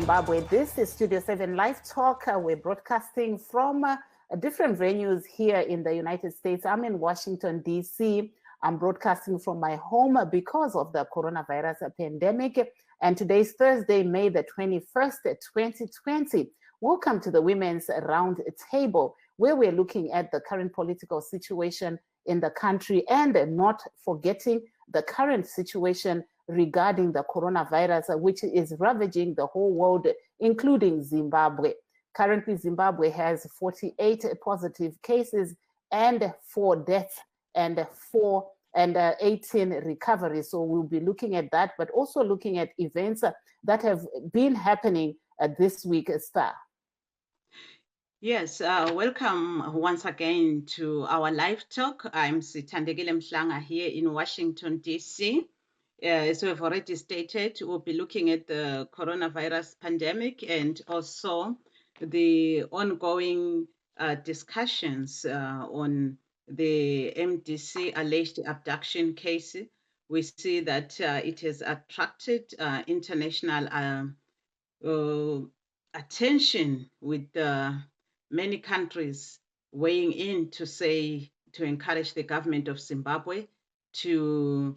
Zimbabwe. This is Studio 7 Live Talk. We're broadcasting from different venues here in the United States. I'm in Washington, D.C. I'm broadcasting from my home because of the coronavirus pandemic. And today's Thursday, May the 21st, 2020. Welcome to the Women's RoundTable, where we're looking at the current political situation in the country and not forgetting the current situation regarding the coronavirus, which is ravaging the whole world, including Zimbabwe. Currently, Zimbabwe has 48 positive cases and 4 deaths and 18 recoveries. So we'll be looking at that, but also looking at events that have been happening this week, Star. Yes, welcome once again to our live talk. I'm Sithandegile Mhlanga here in Washington, D.C. As we've already stated, we'll be looking at the coronavirus pandemic and also the ongoing discussions on the MDC alleged abduction case. We see that it has attracted international attention with many countries weighing in to encourage the government of Zimbabwe to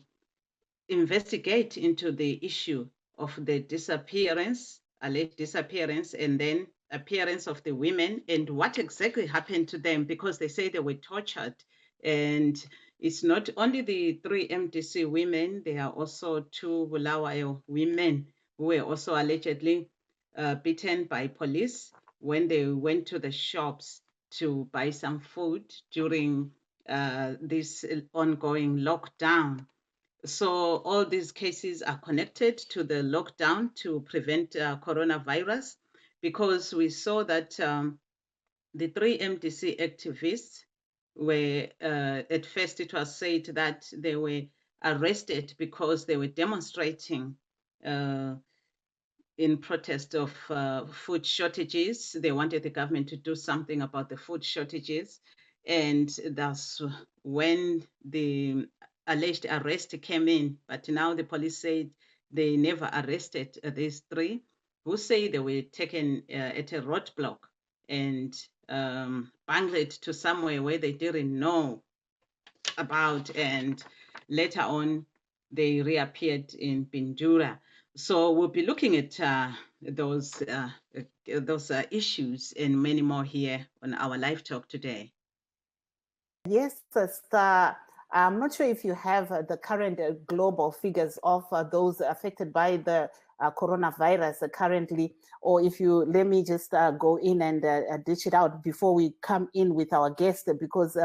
investigate into the issue of the alleged disappearance, and then appearance of the women and what exactly happened to them, because they say they were tortured. And it's not only the 3 MDC women, there are also 2 Bulawayo women who were also allegedly beaten by police when they went to the shops to buy some food during this ongoing lockdown. So all these cases are connected to the lockdown to prevent coronavirus, because we saw that the 3 MDC activists were, at first it was said that they were arrested because they were demonstrating in protest of food shortages. They wanted the government to do something about the food shortages. And that's when the alleged arrest came in. But now the police said they never arrested these 3 who say they were taken at a roadblock and bungled to somewhere where they didn't know about. And later on, they reappeared in Bindura. So we'll be looking at those issues and many more here on our live talk today. Yes, Star. I'm not sure if you have the current global figures of those affected by the coronavirus currently, or if you let me just go in and dish it out before we come in with our guest, because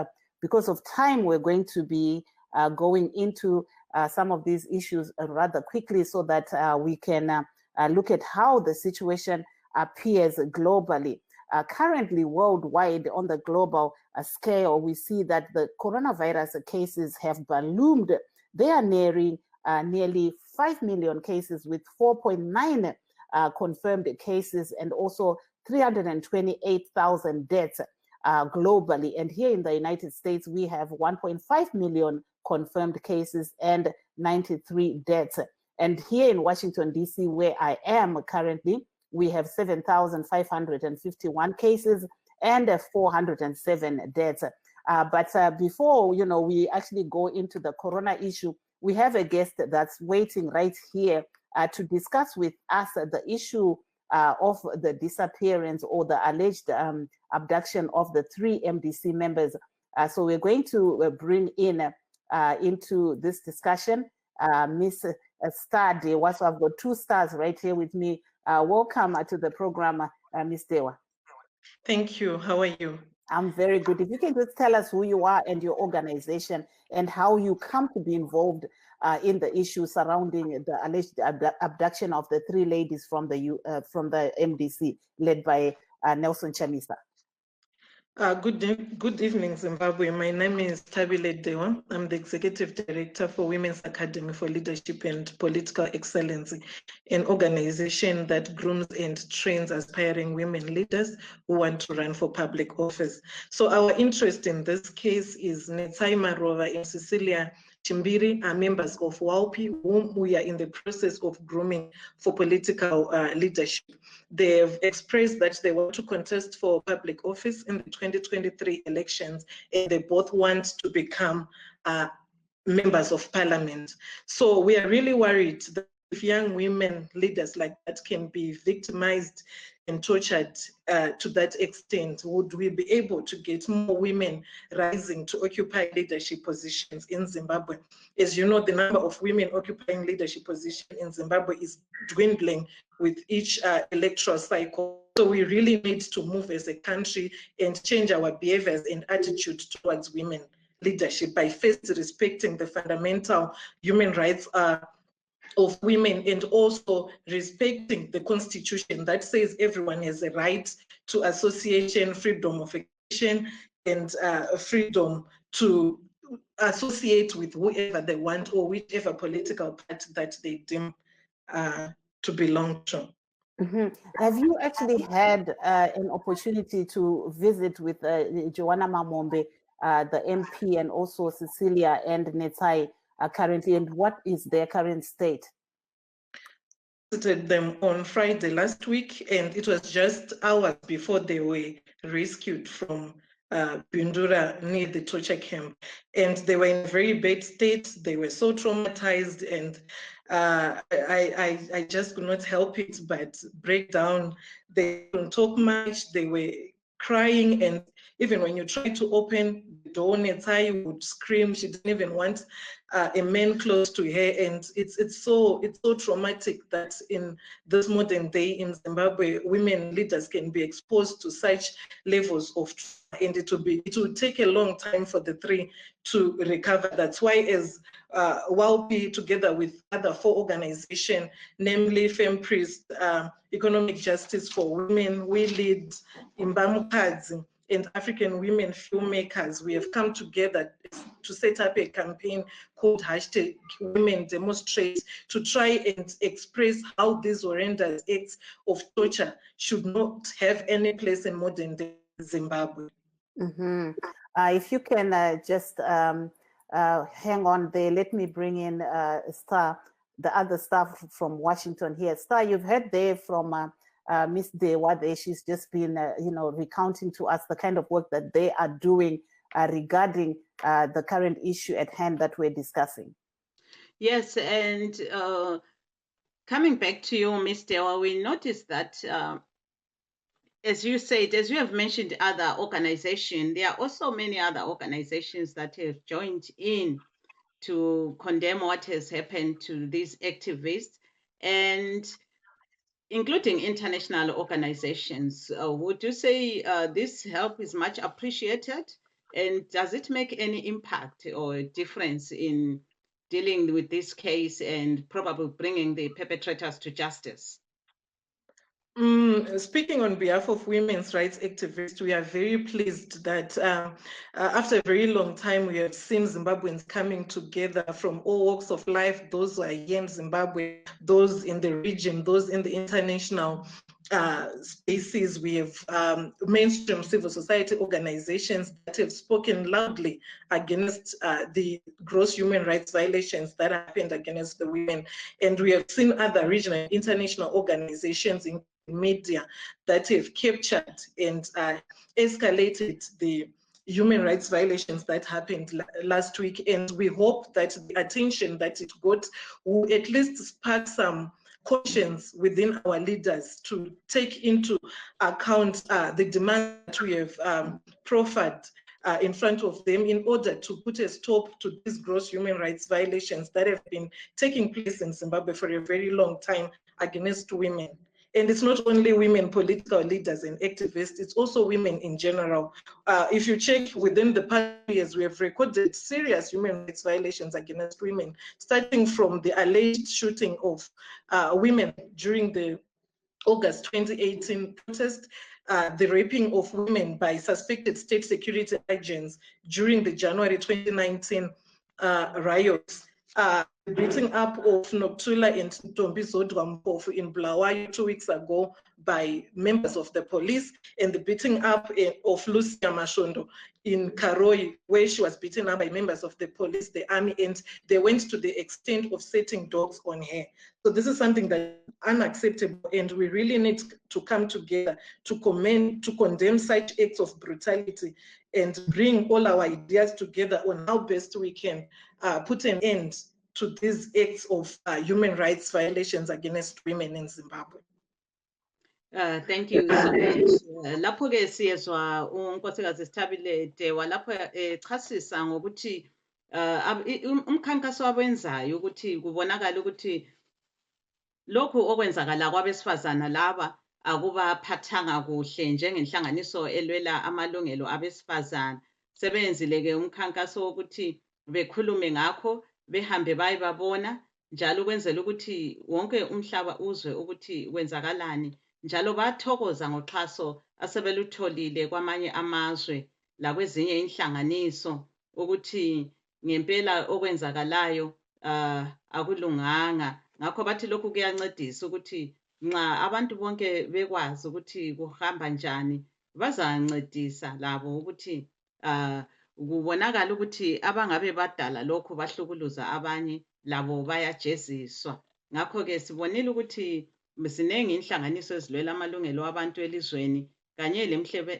of time, we're going to be going into some of these issues rather quickly so that we can look at how the situation appears globally. Currently, worldwide, on the global scale, we see that the coronavirus cases have ballooned. They are nearing nearly 5 million cases, with 4.9 confirmed cases and also 328,000 deaths globally. And here in the United States, we have 1.5 million confirmed cases and 93 deaths. And here in Washington, D.C., where I am currently, we have 7,551 cases and 407 deaths. But before, we actually go into the corona issue, we have a guest that's waiting right here to discuss with us the issue of the disappearance or the alleged abduction of the 3 MDC members. So we're going to bring in into this discussion Miss Star Dewa. So I've got 2 stars right here with me. Welcome to the program, Ms. Dewa. Thank you. How are you? I'm very good. If you can just tell us who you are and your organization and how you come to be involved in the issue surrounding the alleged abduction of the 3 ladies from the MDC led by Nelson Chamisa. Good evening, Zimbabwe. My name is Tabile Dewa. I'm the Executive Director for Women's Academy for Leadership and Political Excellence, an organization that grooms and trains aspiring women leaders who want to run for public office. So our interest in this case is Netsai Marova and Cecilia Chimbiri are members of WAUPI, whom we are in the process of grooming for political leadership. They have expressed that they want to contest for public office in the 2023 elections, and they both want to become members of parliament. So we are really worried that if young women leaders like that can be victimized and tortured to that extent, would we be able to get more women rising to occupy leadership positions in Zimbabwe? As you know, the number of women occupying leadership positions in Zimbabwe is dwindling with each electoral cycle. So we really need to move as a country and change our behaviors and attitude towards women leadership by first respecting the fundamental human rights of women, and also respecting the constitution that says everyone has a right to association, freedom of expression, and freedom to associate with whoever they want or whichever political party that they deem to belong to. Mm-hmm. Have you actually had an opportunity to visit with Joanna Mamombe, the MP, and also Cecilia and Netai currently, and what is their current state? Visited them on Friday last week, and it was just hours before they were rescued from Bundura near the torture camp. And they were in a very bad state. They were so traumatized, and I just could not help it but break down. They couldn't talk much. They were crying, and even when you try to open the door, Netai would scream. She didn't even want a man close to her, and it's so traumatic that in this modern day in Zimbabwe, women leaders can be exposed to such levels of trauma, and it will take a long time for the three to recover. That's why, as WAUPI, together with other 4 organizations, namely FemPriest, Economic Justice for Women, We Lead, Imbamukadzi, and African Women Filmmakers, we have come together to set up a campaign called #WomenDemonstrate to try and express how these horrendous acts of torture should not have any place in modern day Zimbabwe. Mm-hmm. If you can just hang on there, let me bring in Star, the other staff from Washington here. Star, you've heard there from Ms. Dewade. She's just been, recounting to us the kind of work that they are doing regarding the current issue at hand that we're discussing. Yes, and coming back to you, Ms. Dewa, we noticed that, as you said, as you have mentioned other organizations, there are also many other organizations that have joined in to condemn what has happened to these activists, and including international organizations. Would you say this help is much appreciated? And does it make any impact or difference in dealing with this case and probably bringing the perpetrators to justice? Speaking on behalf of women's rights activists, we are very pleased that after a very long time, we have seen Zimbabweans coming together from all walks of life, those who are here in Zimbabwe, those in the region, those in the international spaces. We have mainstream civil society organizations that have spoken loudly against the gross human rights violations that happened against the women. And we have seen other regional and international organizations in media that have captured and escalated the human rights violations that happened last week. And we hope that the attention that it got will at least spark some conscience within our leaders to take into account the demand that we have proffered in front of them in order to put a stop to these gross human rights violations that have been taking place in Zimbabwe for a very long time against women. And it's not only women political leaders and activists, it's also women in general. If you check within the past years, we have recorded serious human rights violations against women, starting from the alleged shooting of women during the August 2018 protest, the raping of women by suspected state security agents during the January 2019 riots, the beating up of Noktula and Ntombi Zodwa Mpofu in Bulawayo 2 weeks ago by members of the police, and the beating up of Lucia Mashondo in Karoi, where she was beaten up by members of the police, the army, and they went to the extent of setting dogs on her. So this is something that is unacceptable, and we really need to come together to condemn such acts of brutality and bring all our ideas together on how best we can put an end to these acts of human rights violations against women in Zimbabwe. Thank you so much. Lapho ke siyezwa unkosikazi Sithabile walapho echasisa ngokuthi umkhankaso abenzayo ukuthi kubonakala ukuthi lokhu okwenzakala kwabesifazana laba akubaphathanga kuhle njengenhlanganiso elwela amalungelo abesifazana. Sebenzile ke umkhankaso wokuthi bekhulume ngakho, behambe bayibabona njalo kwenzela ukuthi wonke umhlaba uzwe ukuthi kwenzakalani. Njalo bathokoza ngoxhaso asebelutholile kwamanye amazwe lakwezinye inhlanganiso ukuthi ngempela okwenzakalayo akulunganga. Ngakho bathi lokhu kuyancedisa ukuthi nxa abantu bonke bekwazi ukuthi kuhamba njani bazancedisa labo ukuthi kubonakala ukuthi abangabe badala lokhu bahlukuluza abanye labo bayajeziswa. Ngakho ke sibonile ukuthi sinengi inhlanganiso ezilwela amalungelo abantu elizweni kanye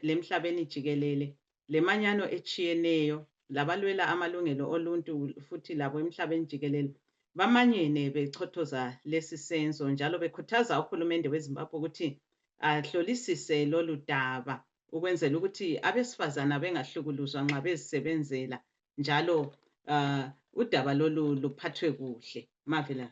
lemhlabeni jikelele lemanyano echiyeneyo labalwela amalungelo oluntu futhi labo emhlabeni jikelele bamanyene bechothoza lesi senzo njalo bekhuthaza uhulumende weZimbabwe ukuthi ahlolisise lolu daba ukwenzela ukuthi abesifazana bengahlukuluzwa nxa bezisebenzela njalo udaba lolu luphathwe kuhle. Mavela.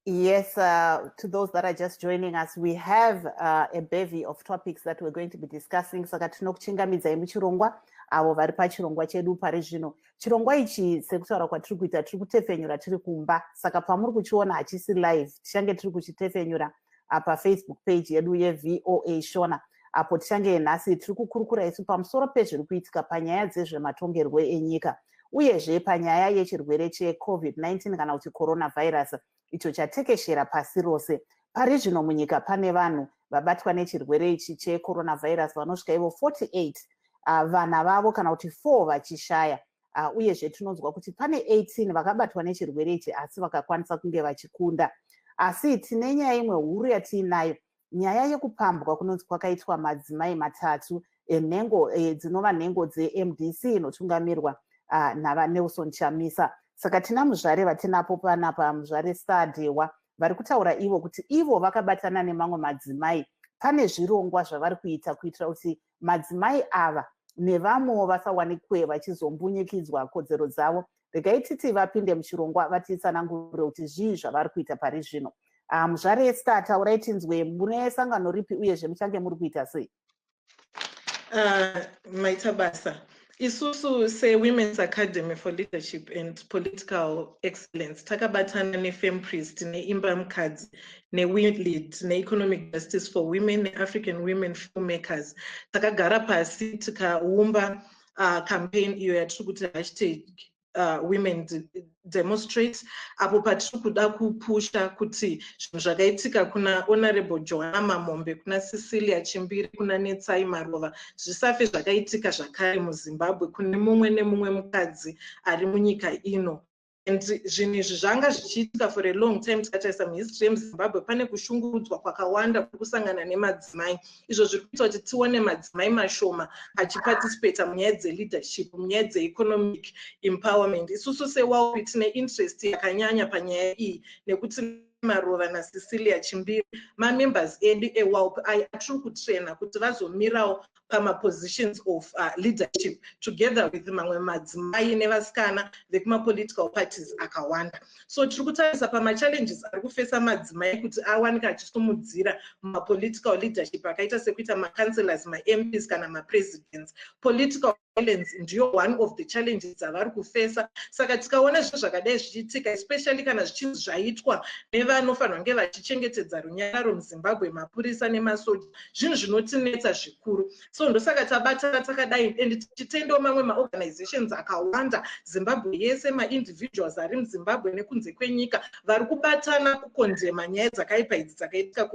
Yes, to those that are just joining us, we have a bevy of topics that we're going to be discussing. Saka tinokuchingamidza muchirongwa avo vari pachirongwa chedu pari zvino. Chirongwa ichi sekutaura kwatiri kuita tiri kutefenyura tiri kumba. Saka pamuri kuchiona hachisi live, tichange tiri kuchitefenyura apa Facebook page yedu yeVOA Shona. Apo tichange nhasi tiri kukurukura isu pamusoro pezviri kuitika panyaya dzezvematongerwo enyika. Uyezve panyaya yechirwere cheCovid-19 kana kuti coronavirus. Icho chatekeshera pasi rose. Pari zvino munyika pane vanhu vabatwa nechirwere ichi checoronavirus vanosvika ivo 48, vana vavo kana kuti 4 vachishaya. Uyezve tinonzwa kuti pane 18 vakabatwa nechirwere ichi asi vakakwanisa kunge vachikunda. Asi tine nyaya imwe huru yatiinayo, nyaya yekupambwa kunonzi kwakaitwa madzimai 3 enhengo dzinova nhengo dzeMDC inotungamirwa naVanelson Chamisa. Saka tina muzvare vatinapo panapa, muzvare Stadewa, vari kutaura ivo kuti ivo vakabatana nemamwe madzimai. Pane zvirongwa zvavari kuita kuitira kuti madzimai ava nevamwewo vasawanikwe vachizombunyikidzwa kodzero dzavo. Regai titi vapinde muchirongwa vatitsanangurire kuti zvii zvavari kuita pari zvino. Muzvare Star, taurai tinzwe mune sangano ripi uyezve muchange muri kuita sei? Maita basa. Isusu se-Women's Academy for Leadership and Political Excellence takabatana ne-FemPriest, ne-Imba Mkadzi, ne-WeLead, ne-Economic Justice for Women, ne-African Women Filmmakers. Takagara pasi tikaumba campaign iyo yatiri kuti #Women Demonstrate, apo patiri kuda kupusha kuti zvinhu zvakaitika kuna Honorable Joanna Mamombe, kuna Cecilia Chimbiri, kuna Netsai Marova zvisafe zvakaitika zvakare muZimbabwe kune mumwe nemumwe mukadzi ari munyika ino. And zvinhu izvi zvanga zvichiitika for a long time. Tikatarisa muhistory yemuZimbabwe pane kushungurudzwa kwakawanda kusangana nemadzimai. Izvo zviri kuita kuti tione madzimai mashoma achiparticipate munyaya dzeleadership, munyaya dzeeconomic empowerment. Isusu seWAUP tine interest yakanyanya panyaya iyi nekuti Marova naCecilia Chimbiri mamembers edu eWAUP atiri kutraina kuti vazomirawo pamapositions of leadership together with mamwe madzimai nevasikana vekumapolitical parties akawanda. So tiri kutarisa pamachallenges ari kufesa madzimai kuti awanika achisumudzira mumapolitical leadership akaita sekuita macancelors, maMPs kana mapresidents. Political violence ndiyo one of the challenges avari kufesa. Saka tikaona zvinhu zvakadai zvichiitika, especially kana zvichinzi zvaitwa nevanofanirwa kunge vachichengetedza runyararo muZimbabwe, mapurisa nemasoja, zvinhu zvinotinetsa zvikuru. So ndosaka tabatana takadai and tichitendawo mamwe maorganizations akawanda Zimbabwe yese ma-individuals ari muZimbabwe nekunze kwenyika vari kubatana kukondema nyaya dzakaipa idzi dzakaitika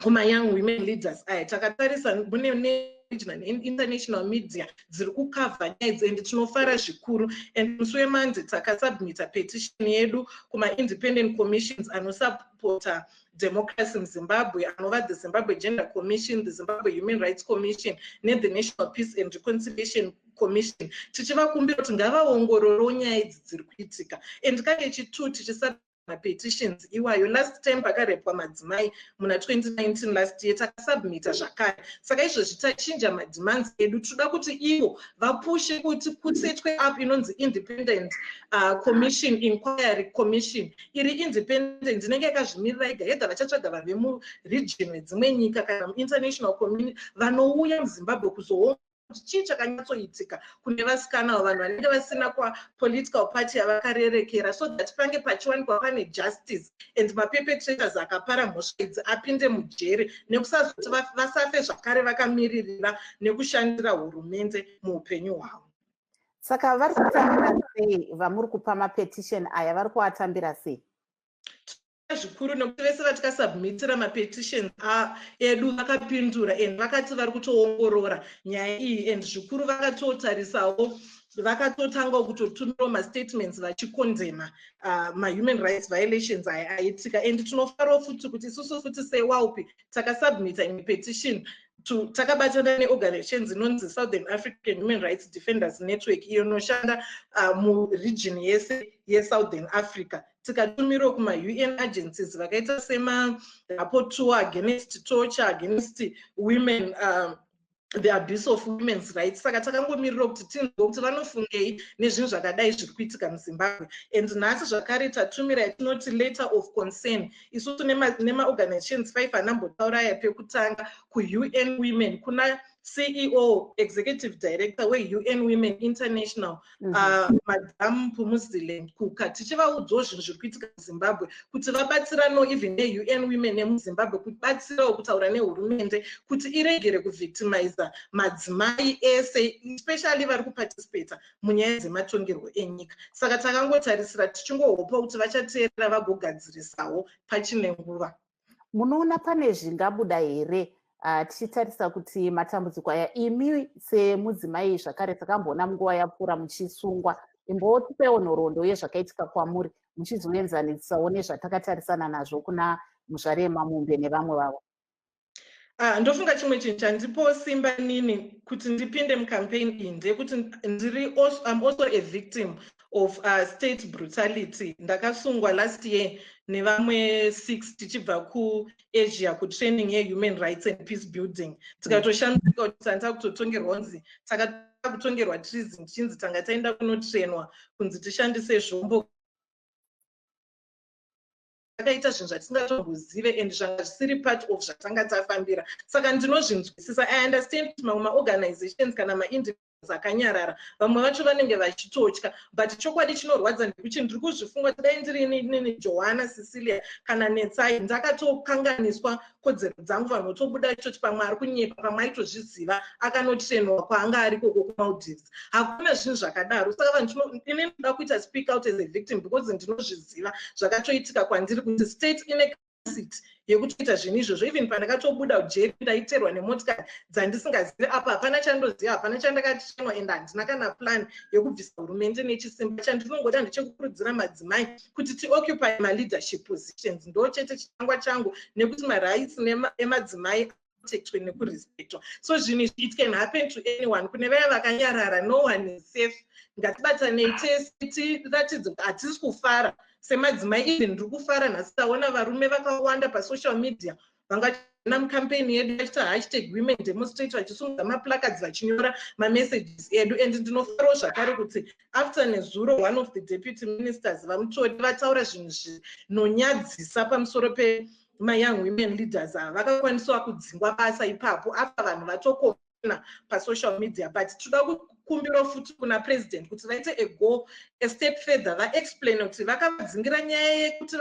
kuma-young women leaders aya takatarisa mune regional and international media dziri kukavha nyaya idzi and tinofara zvikuru and musi weMonday takasubmita petition yedu kuma-independent commissions anosupporta democracy muZimbabwe anova the Zimbabwe Gender Commission, the Zimbabwe Human Rights Commission the National Peace and Reconciliation Commission tichivakumbira kuti ngavaongororewo nyaya idzi dziri kuitika and kane chitu tichisubmita petitions iwayo last time pakarepwa madzimai muna 2019 last year takasubmita zvakare saka izvozvi tachinja mademands edu toda kuti ivo vapushe kuti kusetwe up inonzi independent commission inquiry commission iri independent inenge yakazvimirira yega yega vachatsvaga vanhu vemuregion wedzimwe nyika kana international community vanouya muZimbabwe kuzoona chii chakanyatsoitika kune vasikana vanhu vanenge vasina kwa-political party yavakarerekera so that pange pachiwanikwa pane justice and maperpetrators akapara mhosva idzi apinde mujere nekusazoti vasafe zvakare vakamiririra nekushandira hurumende muupenyu hwavo. Saka vari kutambira sei vamuri kupa mapetition aya vari kuatambira sei? Zvikuru nekuti vese vatakasubmitira mapetitions edu vakapindura and vakati vari kutoongorora nyaya iyi and zvikuru vakatotarisawo vakatotanga kutotumirawo mastatements vachikondema ma-human rights violations aya aitika and tinofarawo futi kuti isusu futi sewaupi takasubmita imwe petition takabatana neorganizations inonzi Southern African Human Rights Defenders Network iyo inoshanda muregion yese yeSouthern Africa tikatumirawo kuma-UN agencies vakaita sema-rapporteur against torture against women the abuse of women's rights saka takangomirira kuti tinzwe kuti vanofungei nezvinhu zvakadai zviri kuitika muZimbabwe and nhasi zvakare tatumira yatinoti letter of concern isusu nema-organizations 5 anambotauraya pekutanga ku-UN Women kuna CEO Executive Director we-UN Women International Madam Pumuziland Kuka tichivaudzawo zvinhu zviri kuitika muZimbabwe kuti vabatsirano even ne-UN Women emuZimbabwe kubatsirawo kutaura nehurumende kuti iregere kuvictimiza madzimai ese especially vari kuparticipata munyaya dzematongerwo enyika saka takangotarisira tichingohopa kuti vachateerera vagogadzirisawo pachine nguva. Munoona pane zvingabuda here tichitarisa kuti matambudziko aya imi semudzimai zvakare takamboona munguva yapfuura muchisungwa imbotipewo nhoroondo yezvakaitika kwamuri muchizoenzanisawo nezvatakatarisana nazvo kuna muzvare Mamumbe nevamwe vavo? Ndofunga chimwe chinhu chandipo simba nini kuti ndipinde mucampaign iyi ndekuti I'm also a victim of state brutality. Ndakasungwa last year nevamwe 6 tichibva kuAsia kutraining yehuman rights and peace building tikatoshambuka kuti tanga kutotongerwa nzi takakutongerwa treason chinzi tanga taenda kunotrainwa kunzi tishandise zvombo akaita zvinhu zvatingatombozive and zvanga zvisiri part of zvatanga tafambira saka ndinozvinzwisisa. I understand kuti mamwe maorganizations kana ma-individuals akanyarara vamwe vacho vanenge vachitotya but chokwadi chinorwadza ndekuti ndiri kuzvifunga dai ndiri nini Johanna Cecilia kana Netsai ndakatokanganiswa kodzero dzangu vanotobuda choti pamwe ari kunyepa pamwe aitozviziva akanotrainwa kwaanga ari koko kuMaldives hakuna zvinhu zvakadaro saka vanhu ine ndoda kuita speak out as a victim because ndinozviziva zvakatoitika kwandiri kuti state ine capacity yekutoita zvinhu izvozvo even pandakatobuda kujeri ndaiterwa nemotikari dzandisingazivi apa hapana chandoziva hapana chandakatrainwa and handina kana plan yekubvisa hurumende nechisimba chandinongoda ndechekukurudzira madzimai kuti tioccupy ma-leadership positions ndo chete chitangwa changu nekuti ma-rights emadzimai protectwe nekurespectwa so zvinhu izvi it can happen to anyone kune vaya vakanyarara no one is safe ngatibatanei tiratidze kuti hatisi kufara semadzimai even ndiri kufara nhasi taona varume vakawanda pasocial media vangachina mukampeni yedu yachita #women demonstrate vachisunga maplacards vachinyora mamessages edu and ndinofarawo zvakare kuti after nezuro one of the deputy ministers vamutori vataura zvinhu zvinonyadzisa pamusoro ma-young women leaders vakakwanisawo kudzingwa basa ipapo apa vanhu vatokona pasocial media but toda kukumbira futi kuna president kuti vaite a step further vaexplain kuti vakadzingira nyaya yekuti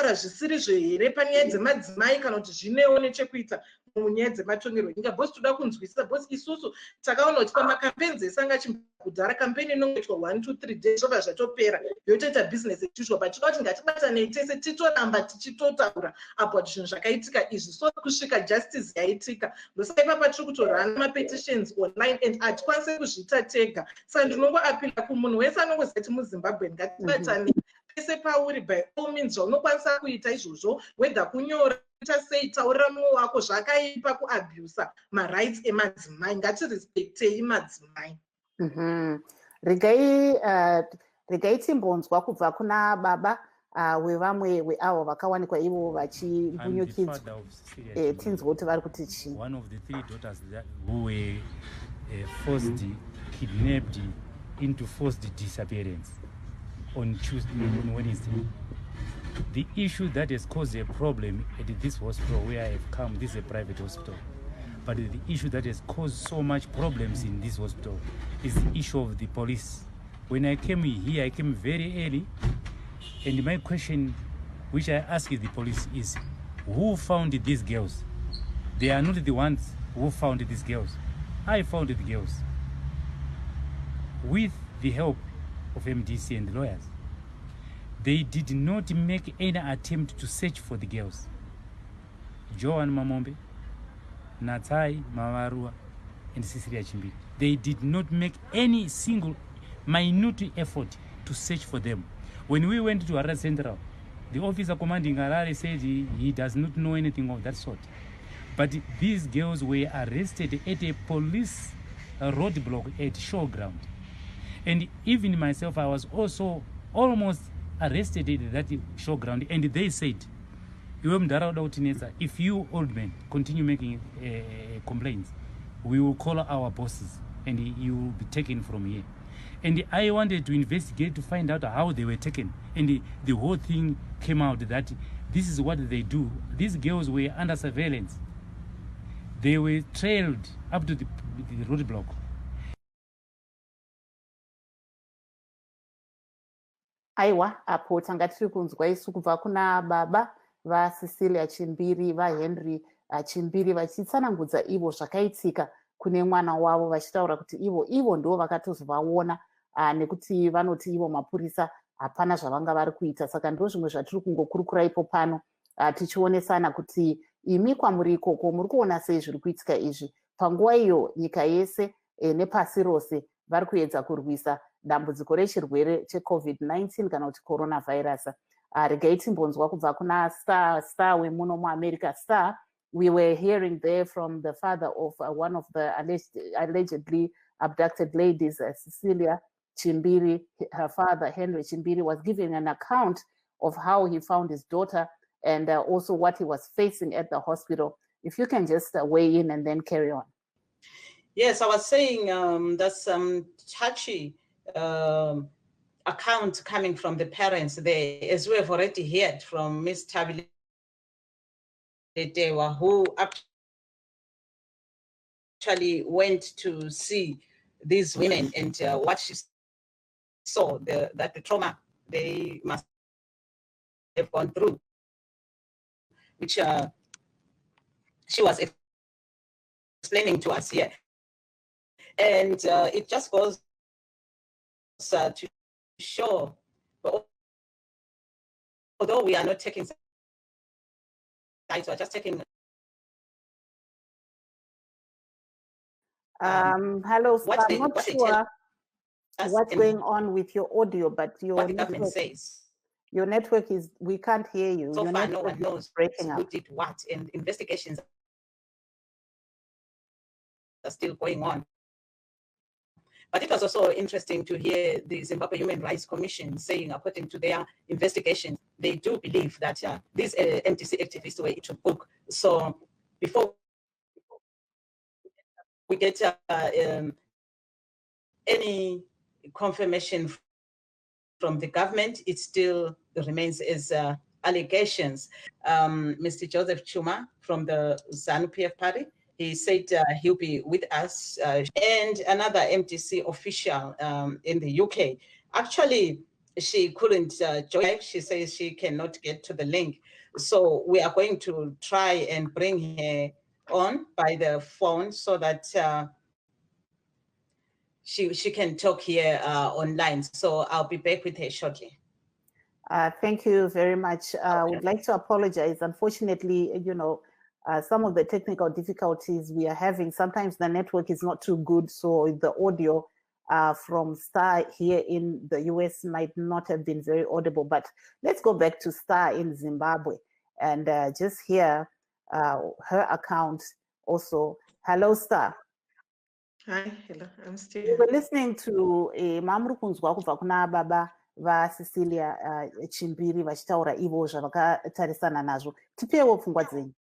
zvisiri zvehere panyaya dzemadzimai kana kuti zvinewo nechekuita munyaya dzematongerwo enyika. Bosi toda kunzwisisa, bosi isusu takaona kuti pamakampeni esanga chimbakudhara kampeni inongoitwa 1 2 3 days zvobva zvatopera yotoita business echishwa, but tinoda kuti ngatibatanei tese titoramba tichitotaura apo kuti zvinhu zvakaitika izvi, so kusvika justice yaitika. Ndosa ipapa tiri kutorana mapetitions online and hatikwanisi kuzviita tega. Saka ndinongoapila kumunhu wese anongoziva kuti muZimbabwe ngatibatanei pese pauri by all means zvaunokwanisa kuita izvozvo, whether kunyora kuita sei, taurira mumwe wako zvakaipa kuabusa marights emadzimai. Ngatirespektei madzimai. Regai timbonzwa kubva kuna baba wevamwe weavo vakawanikwa ivo vachimbunyukidzwa. Tinzwa kuti vari kuti chii. One of the 3 daughters who were forced, kidnapped into forced disappearance on Wednesday. The issue that has caused a problem at this hospital where I have come, this is a private hospital, but the issue that has caused so much problems in this hospital is the issue of the police. When I came here, I came very early, and my question which I asked the police is, who found these girls? They are not the ones who found these girls. I found the girls with the help of MDC and lawyers. They did not make any attempt to search for the girls. Joan Mamombe, Natai Mawarua, and Cecilia Chimbi. They did not make any single minute effort to search for them. When we went to Harare Central, the officer commanding Harare said he does not know anything of that sort. But these girls were arrested at a police roadblock at Showground. And even myself, I was also almost arrested at that Showground. And they said, if you old men continue making complaints, we will call our bosses and you will be taken from here. And I wanted to investigate to find out how they were taken. And the whole thing came out that this is what they do. These girls were under surveillance. They were trailed up to the roadblock. Aiwa, apo tanga tiri kunzwa isu kubva kuna baba vaCecilia Chimbiri, vaHenry Chimbiri vachitsanangudza ivo zvakaitika kune mwana wavo, vachitaura kuti ivo ndo vakatozovaona nekuti vanoti ivo mapurisa hapana zvavanga vari kuita. Saka ndo zvimwe zvatiri kungokurukura ipo pano tichionesana kuti imi kwamuri ikoko muri kuona sei zviri kuitika izvi. Panguva iyo nyika yese nepasi rose vari kuedza kurwisa dambudziko rechirwere cheCovid-19 kana kuti coronavirus. Regai timbonzwa kubva kuna Star wemuno muAmerica. Star, we were hearing there from the father of one of the allegedly abducted ladies, Cecilia Chimbiri. Her father, Henry Chimbiri, was giving an account of how he found his daughter and also what he was facing at the hospital. If you can just weigh in and then carry on. Yes, I was saying that's some touchy account coming from the parents there, as we have already heard from Ms. Tabile Dewa, who actually went to see these women and what she saw, that the trauma they must have gone through, which she was explaining to us here. And it just goes to show, although we are not taking sides, we're just taking. Hello, Star. I'm not sure what's going on with your audio, but your network says. Your network is, we can't hear you. So your far, no one knows breaking who up. did what, and investigations are still going on. But it was also interesting to hear the Zimbabwe Human Rights Commission saying, according to their investigation, they do believe that these MDC activists were to book. So before we get any confirmation from the government, it still remains as allegations. Mr. Joseph Chuma from the ZANU-PF party, he said he'll be with us, and another MDC official in the UK. Actually, she couldn't join. She says she cannot get to the link. So we are going to try and bring her on by the phone so that she can talk here online. So I'll be back with her shortly. Thank you very much. I would like to apologize. Unfortunately, you know, some of the technical difficulties we are having, sometimes the network is not too good, so the audio from Star here in the US might not have been very audible. But let's go back to Star in Zimbabwe and just hear her account also. Hello, Star. Hi, hello, I'm still We here. were listening to Mamru kunzwa kubva kuna baba vaCecilia Chimbiri vachitaura ivo zvavakatarisana nazvo. Tipewo pfungwa dzenyu.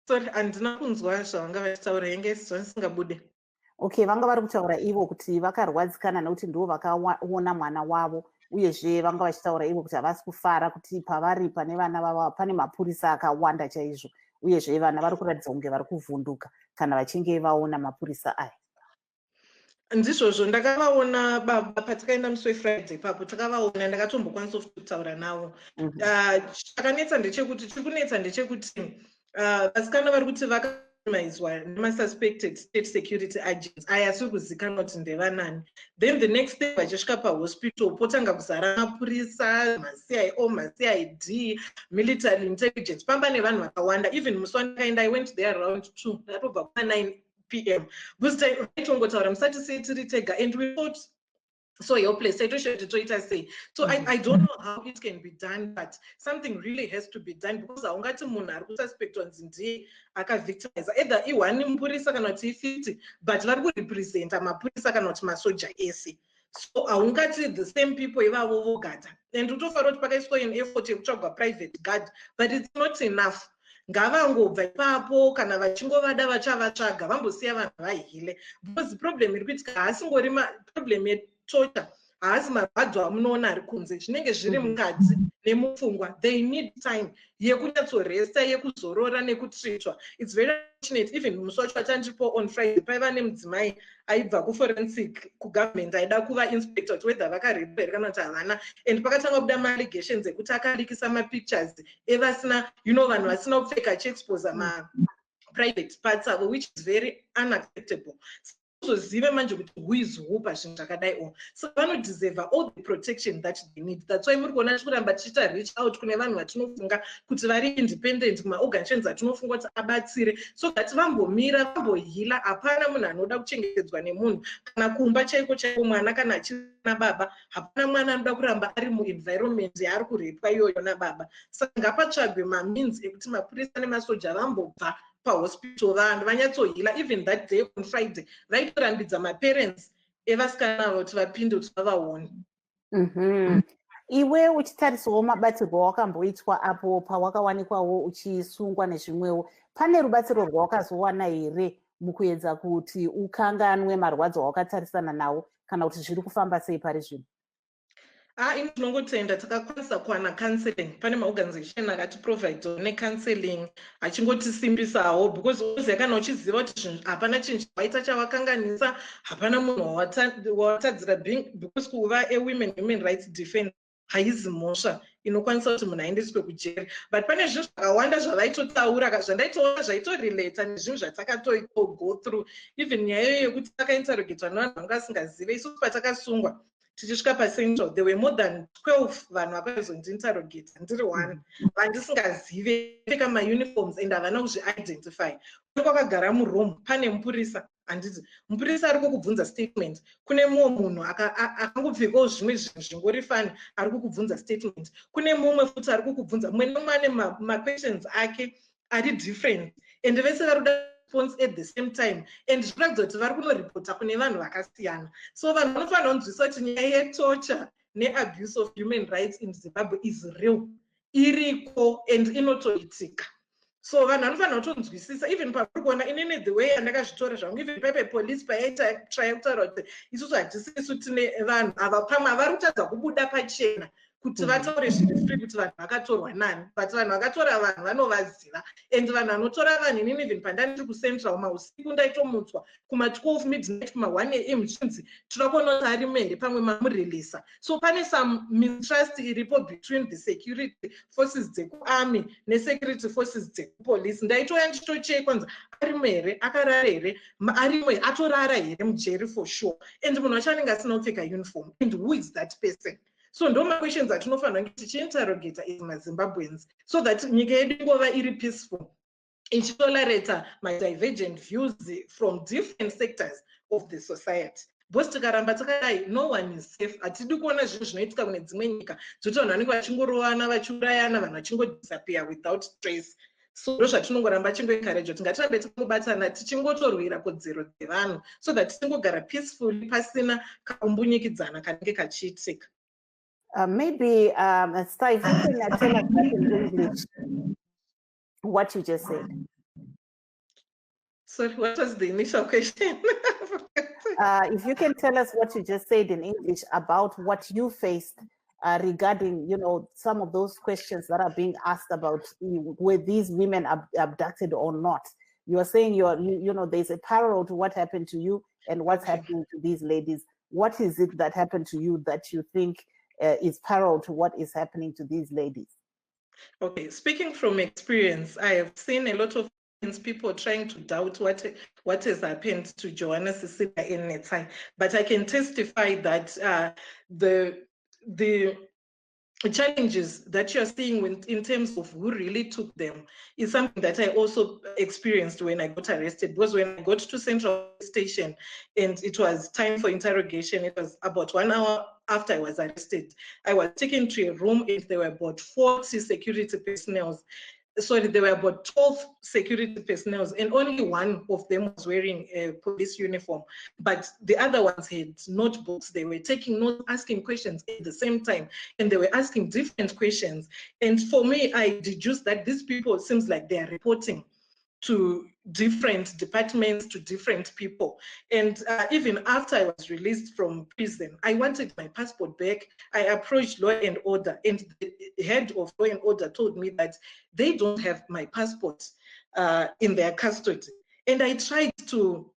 Sorry, handina kunzwa zvavanga vachitaura, yange zvisingabude. Okay, vanga vari kutaura ivo kuti vakarwadzikana nekuti ndo vakaona mwana wavo, uyezve vanga vachitaura ivo kuti havasi kufara kuti pavari pane vana vavo pane mapurisa akawanda chaizvo, uyezve vana vari kuratidza kunge vari kuvhunduka kana vachinge vaona mapurisa aya. Ndizvozvo ndakavaona baba patakaenda musi weFriday ipapo takavaona, ndakatombokwanisa kutaura navo. Chakanetsa ndechekuti chiri kunetsa ndechekuti vasikana vari kuti vakaizwa nemasuspected state security agents aya asiri kuzikanwa kuti ndevanani. Then the next day vachisvika pahospital potanga kuzara mapurisa, maCIO, maCID, military intelligence, pamba nevanhu vakawanda. Even musi wandakaenda I went there around 2, ndakatobva kuna 9 p.m. Vaitongotaura musati sei tiri tega, and we thought so helpless. So I don't know how it can be done, but something really has to be done, because haungati munhu ari kususpectwa nzi ndiye akavictimize either iwani mupurisa kana kuti ifiti, but vari kurepresenta mapurisa kana kuti masoja ese. So haungati the same people ivavo vogata, and utofanira kuti pakaiswa an effort yekutsvagwa private guard, but it's not enough. Ngavangobva ipapo kana vachingovada vachavatsvaga vambosiya vanhu vahile, because problem iri kuitika haasingori problem yetocha, haasi marwadzo amunoona ari kunze, zvinenge zviri mukati nemupfungwa. They need time yekunyatsoresta, yekuzorora nekutreatwa. It's very fortunate, even musi wacho watandipo on Friday paiva nemudzimai aibva kuforensic kugovernment aida kuva inspector kuti whether vakarepa here kana kuti havana, and pakatanga kuda maallegations ekuti akarikisa mapictures evasina, you know, vanhu vasina kupfeka chiexpose private parts avo, which is very unacceptable. Zive manje kuti who is who pazvinhu zvakadai. So vanodeserve all the protection that they need. That's why muri kuona tichikuramba tichiita reach out kune vanhu vatinofunga kuti vari independent, kumaorganizations atinofunga kuti abatsire, so that vambomira vambohila. Hapana munhu anoda kuchengetedzwa nemunhu, kana kumba chaiko chaiko mwana kana achina baba, hapana mwana anoda kuramba ari muenvironment yaari kurepwa iyoyo nababa. Saka ngapatsvagwe mameans ekuti mapurisa nemasoja vambobva pahospital vanhu vanyatsohila. Even that day on Friday vaitorambidza maparents evasikana avo kuti vapinde kuti vavaone. Iwe uchitarisawo mabatsirwo wakamboitwa apo pawakawanikwawo uchisungwa nezvimwewo, pane rubatsiro rwawakazowana here mukuedza kuti ukanganwe marwadzo awakatarisana nawo, kana kuti zviri kufamba sei pari zvino? Ini tinongotenda takakwanisa kuwana counseling. Pane maorganization akatiprovide necounseling achingotisimbisawo, because uziva kana uchiziva kuti zvinhu hapana chinhu chawaita chavakanganisa, hapana munhu wawatadzira, because kuva women human rights defender haizi mhosva inokwanisa kuti munhu aendeswe kujeri. But pane zvinhu zvakawanda zvavaitotaura zvandaitoona zvaitorelata nezvinhu zvatakatogo through, even nyaya yekuti takainterrogatwa nevanhu vanga vasingazive. Isusu patakasungwa tichisvika paCentral, there were more than 12 vanhu vakazondinterrogate, ndiri one, vandisingazive, pfeka mauniforms and havana kuzviidentify. Kwakagara muroom pane mupurisa, handiti mupurisa ari kukubvunza statement, kune mumwe munhu akangopfekawo zvimwe zvinhu zvingori fani ari kukubvunza statement, kune mumwe futi ari kukubvunza, mumwe nomumwe ane maquestions ake ari different, and vese vari kuda response at the same time, and zvinoratidza kuti vari kunoripota kune vanhu vakasiyana. So vanhu vanofanira kunzwisisa kuti nyaya yetorture neabuse of human rights in Zimbabwe is real, iriko and inotoitika. So vanhu vanofanira kutonzwisisa, even papuri kuona inini the way andakazvitora zvangu, even pepe police payaita try kutaura kuti isusu hatisisu tine vanhu ava pamwe havari kutadza kubuda pachena kuti vataure zviri free kuti vanhu vakatorwa nani, but vanhu vakatora vanhu vanovaziva, and vanhu vanotora vanhu, inini even pandandiri kucentral mausiku ndaitomutswa kuma12 midnight kuma1 am zvichinzi toda kuona kuti ari mere pamwe mamuririsa. So pane some mistrust iripo between the security forces dzekuarmy nesecurity forces dzekupolice. Ndaitoya ndichochekwa kwanza ari mere, akarara here, arimwe atorara here mujeri for sure, and munhu wacho anenge asina kupfeka uniform, and who is that person? So ndoma questions atinofanira kuti tichiinterrogata is maZimbabweans, so that nyika yedu ingova iri peaceful, ichitolerata my divergent views from different sectors of the society. Because tikaramba takadai, no one is safe. Atidi kuona zvinhu zvinoitika kune dzimwe nyika dzoti vanhu vanenge vachingorovana vachiurayana, vanhu vachingodisappear without trace. So zvatinongoramba chingoencourage kuti ngatirambe tingobatana tichingotorwira kodzero dzevanhu, so that tingogara peacefully pasina kaumbunyikidzana kanenge kachiitika. Maybe Star, if you can tell us that in English, what you just said. Sorry, what was the initial question? If you can tell us what you just said in English about what you faced regarding, you know, some of those questions that are being asked about were these women abducted or not. You are saying you know, there's a parallel to what happened to you and what's happening to these ladies. What is it that happened to you that you think is parallel to what is happening to these ladies? Okay, speaking from experience, I have seen a lot of people trying to doubt what has happened to Joanna, Cecilia, and Netai, but I can testify that the challenges that you're seeing in terms of who really took them is something that I also experienced when I got arrested. Because when I got to Central Station and it was time for interrogation, it was about 1 hour after I was arrested. I was taken to a room and there were about 40 security personnel. Sorry, there were about 12 security personnel, and only one of them was wearing a police uniform. But the other ones had notebooks. They were taking notes, asking questions at the same time, and they were asking different questions. And for me, I deduced that these people, it seems like they are reporting to different departments, to different people. And even after I was released from prison, I wanted my passport back. I approached law and order, and the head of law and order told me that they don't have my passport in their custody. And I tried to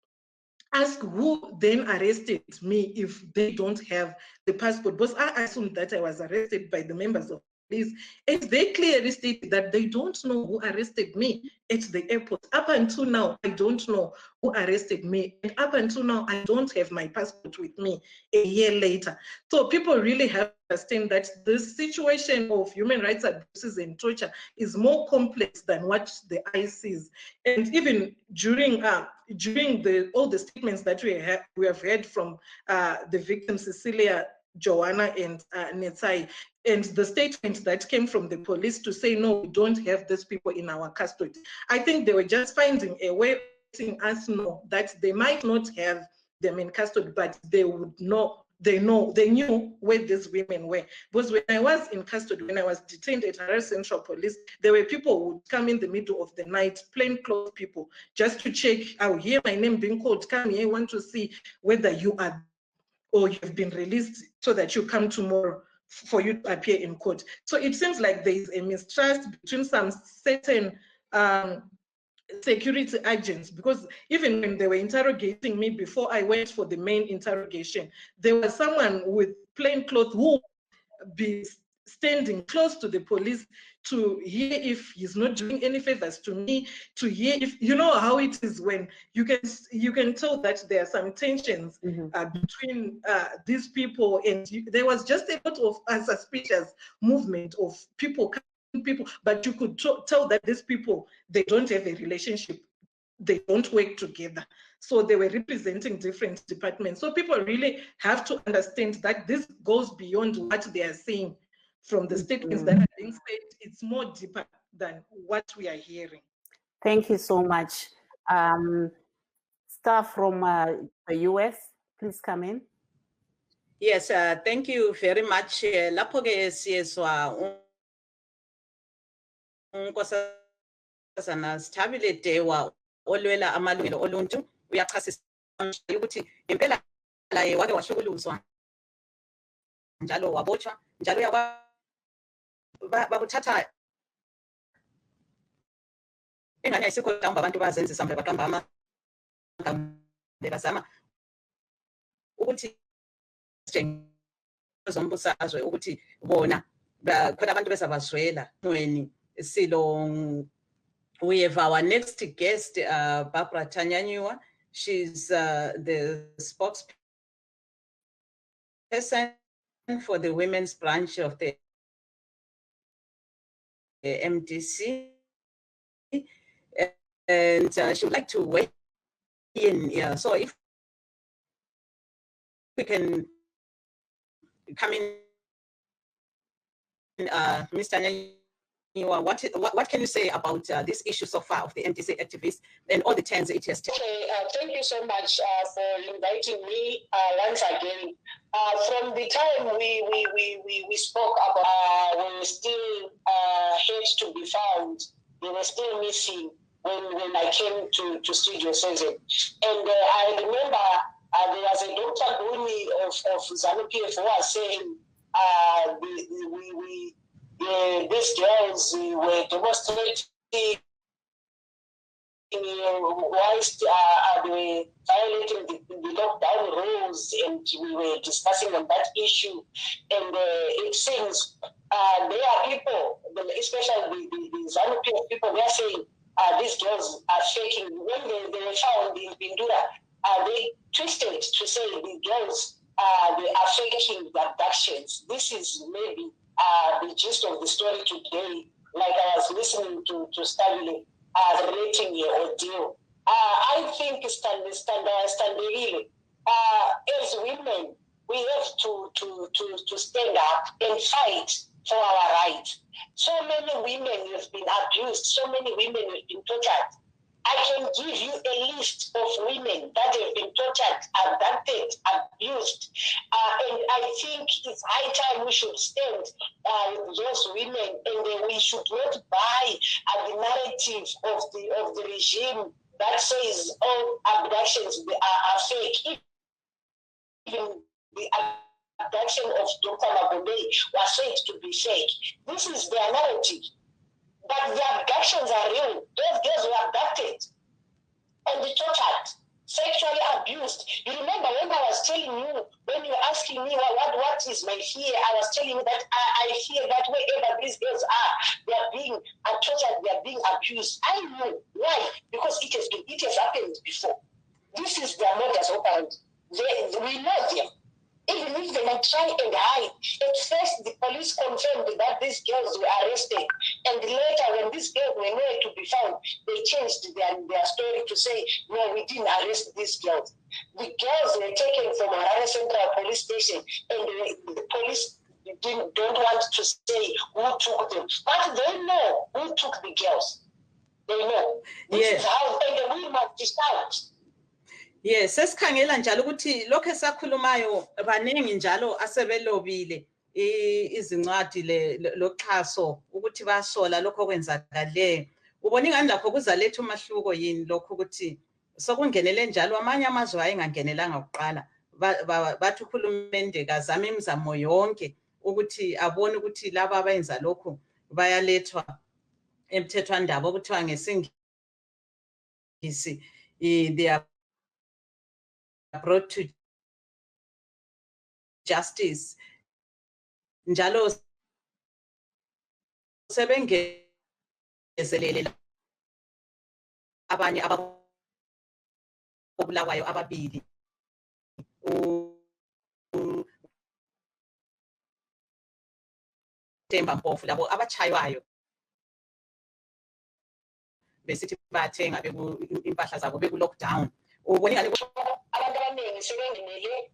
ask who then arrested me if they don't have the passport, because I assumed that I was arrested by the members of police, and they clearly stated that they don't know who arrested me at the airport. Up until now, I don't know who arrested me, and up until now, I don't have my passport with me a year later. So people really have to understand that the situation of human rights abuses and torture is more complex than what the eye sees. And even during all the statements that we have heard from the victims, Cecilia, Joanna, and Netai, and the statement that came from the police to say, no, we don't have these people in our custody. I think they were just finding a way of letting us know that they might not have them in custody, but they would know, they knew where these women were. Because when I was in custody, when I was detained at Harare Central Police, there were people who would come in the middle of the night, plainclothes people, just to check. I would hear my name being called, come here, I want to see whether you are or you've been released so that you come tomorrow for you to appear in court. So it seems like there is a mistrust between some certain security agents, because even when they were interrogating me before I went for the main interrogation, there was someone with plain clothes who would be standing close to the police to hear if he's not doing any favors to me, to hear if, you know how it is when you can tell that there are some tensions between these people, and there was just a lot of suspicious movement of people, but you could tell that these people, they don't have a relationship, they don't work together. So they were representing different departments. So people really have to understand that this goes beyond what they are saying from the statements that are being said. It's more deeper than what we are hearing. Thank you so much. Staff from the US, please come in. Yes, thank you very much. Lapho ke siyezwa unkosazana Sithabile Dewa olwela amalungelo oluntu uyachasisa ukuthi impela la wake wahlukuluzwa njalo wabotshwa njalo bakuthatha engane ayisikho mhlawumbe abantu bazenzisa mhlawumbe baqamba bezama ukuthi zombusazwe ukuthi bona khona abantu bezabazwela weni silo. We have our next guest, Barbara Tanyanyua. She's the spokesperson for the women's branch of the MDC. And she would like to weigh in. Yeah, so if we can come in, Mr. Tanyanyua, what can you say about this issue so far of the MDC activists and all the turns it has taken? Okay, thank you so much for inviting me once again. From the time we spoke about, we still had to be found. They were still missing when I came to Studio 7. And I remember there was a Dr. Guni of ZANU-PF who was saying these girls were demonstrating whilst they were violating the lockdown rules, and we were discussing on that issue. And it seems there are people, especially the ZANU-PF people, they are saying these girls are faking. When they were found in Bindura, they twisted to say the girls they are faking the abductions. This is maybe the gist of the story today. Like I was listening to Stabile relating the ordeal. I think standing as women, we have to stand up and fight for our rights. So many women have been abused. So many women have been tortured. I can give you a list of women that have been tortured, abducted, abused. And I think it's high time we should stand with those women, and we should not buy the narrative of the regime that says all abductions are fake. Even the abduction of Dr. Mabonde was said to be fake. This is their narrative. But the abductions are real. Those girls were abducted and tortured, sexually abused. You remember when I was telling you, when you were asking me what is my fear, I was telling you that I fear that wherever these girls are, they are being tortured, they are being abused. I know why, because it has happened before. This is their modus operandi. We know them. Even if they might try and hide, at first the police confirmed that these girls were arrested, and later when these girls were nowhere to be found, they changed their story to say, no, we didn't arrest these girls. The girls were taken from Harare Central Police Station, and the police don't want to say who took them, but they know who took the girls. They know. This is how, and we must decide. Yes, sesikhangela njalo ukuthi lokho esakhulumayo baningi njalo asebelobile izincwadi loxhaso ukuthi basola lokho kwenzakale. Ubona ingani lapho kuzaletha umahluko yini lokho ukuthi sokungenele njalo amanye amazwe ayengangenelanga kuqala bathi uhulumende kazama imizamo yonke ukuthi abone ukuthi laba abenza lokho bayalethwa emthethwandaba okuthiwa ngesingisi they are brought to justice. Njalo sebengezelele abanye ababulawayo ababili Temba Mpofu labo abachaywayo besithi bathenga impahla zabo beku lockdown. Ubona ngani abantu abaningi sebengenele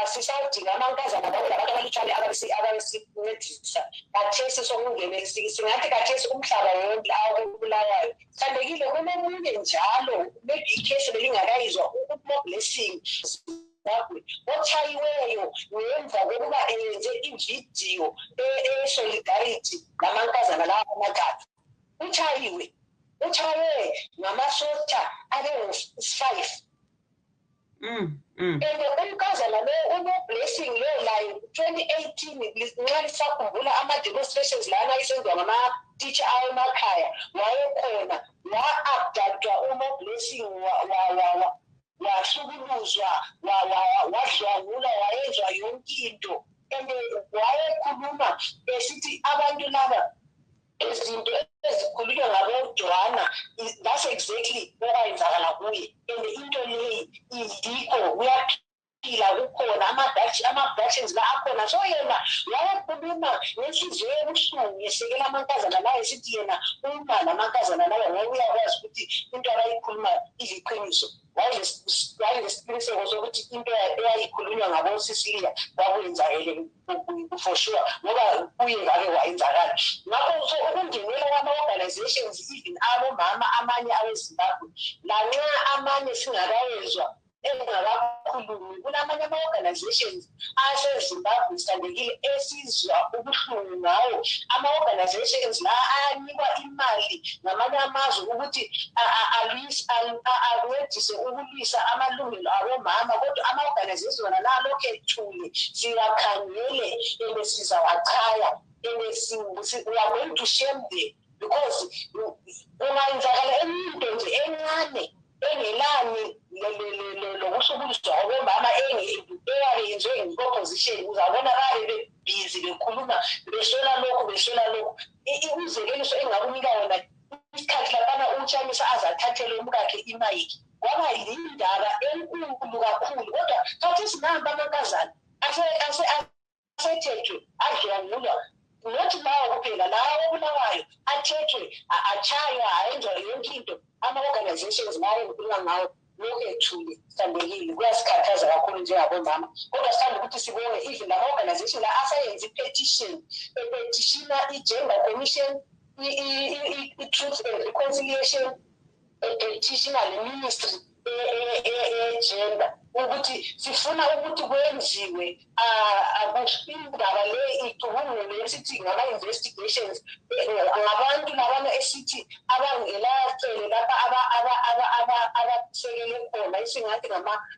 sisayidinga amankazana abantu abalutshwane abasincedisa kathesi sokungene singathi kathesi umhlaba wonke awubulawayo sandekile kunomunye njalo maybe ikhesi belingakayizwa uBlessing ochayiweyo ngemva kokuba enze ividiyo solidarity namankazana lawa amathathu uchayiwe ngamasosha abe-5. And umkazana lo uno-blessing leyo layo 2018 nxa lisakhumbula ama-demonstrations lana isenziwa ngama-teacher awo emakhaya wayekhona wa-abductwa uno-blessing wahlukuluzwa wadlwangula wayenzwa yonke into and wayekhuluma esithi abantu laba izinto ezikhulunywa ngabodwana that's exactly okwayenzakala kuye and into leyi yikho kuyaphila kukhona ama-abductions la akhona so yena wayekhuluma ngenhliziyo ebuhlungu yesekela amankazana layo esithi yena uma lamankazana layo ngoba uyakwazi ukuthi into abayikhulumayo iliqiniso wayelesiqiniseko sokuthi into eyayikhulunywa ngabosisilia kwakuyenzakele for sure ngoba kuye ngake wayenzakala ngakho so ukungenela kwama-organizations even abomama amanye awezimbabwe lanxa amanye singakayezwa engakakhulumi kunamanye ama-organizations asezimbabwe sithandekile esizwa ubuhlungu ngawo ama-organizations la ayanikwa imali ngamanye amazwe ukuthi ancedise ukulwisa amalungelo abomama kodwa ama-organizations wona la lokhu ethule siwakhangele and sizawachaya and we are going to shame them because kungayenzakala enye into nje encane engelani lokuhlukuliswa kwabomama eyabe yenziwe ngi-opposition uzabona babe bebhizi bekhuluma besola lokhu umzekeliso engakunika wona isikhathi laphana umtshamisa azathathele umkakhe imayiki kwaba yindaba enkulu kakhulu kodwa khathi sinahamba amankazana asethethwe adlwangulwa not lawo kuphela lawo obulawayo athethwe achaywa ayenzwa yonke into ama-organizations layo engikhuluma ngawo lokhu ethule sithandekile kuyasikhathaza kakhulu njengabomama kodwa sithanda ukuthi sibone even lama-organization la asayenza i-petition epetitiona i-gender commission i-truth and reconciliation epetitiona le-ministry e-gender ukuthi sifuna ukuthi kwenziwe indaba le icubungulwe esithi ngama-investigations ngabantu labana esithi abangelacele lapha abasekele khona isingathi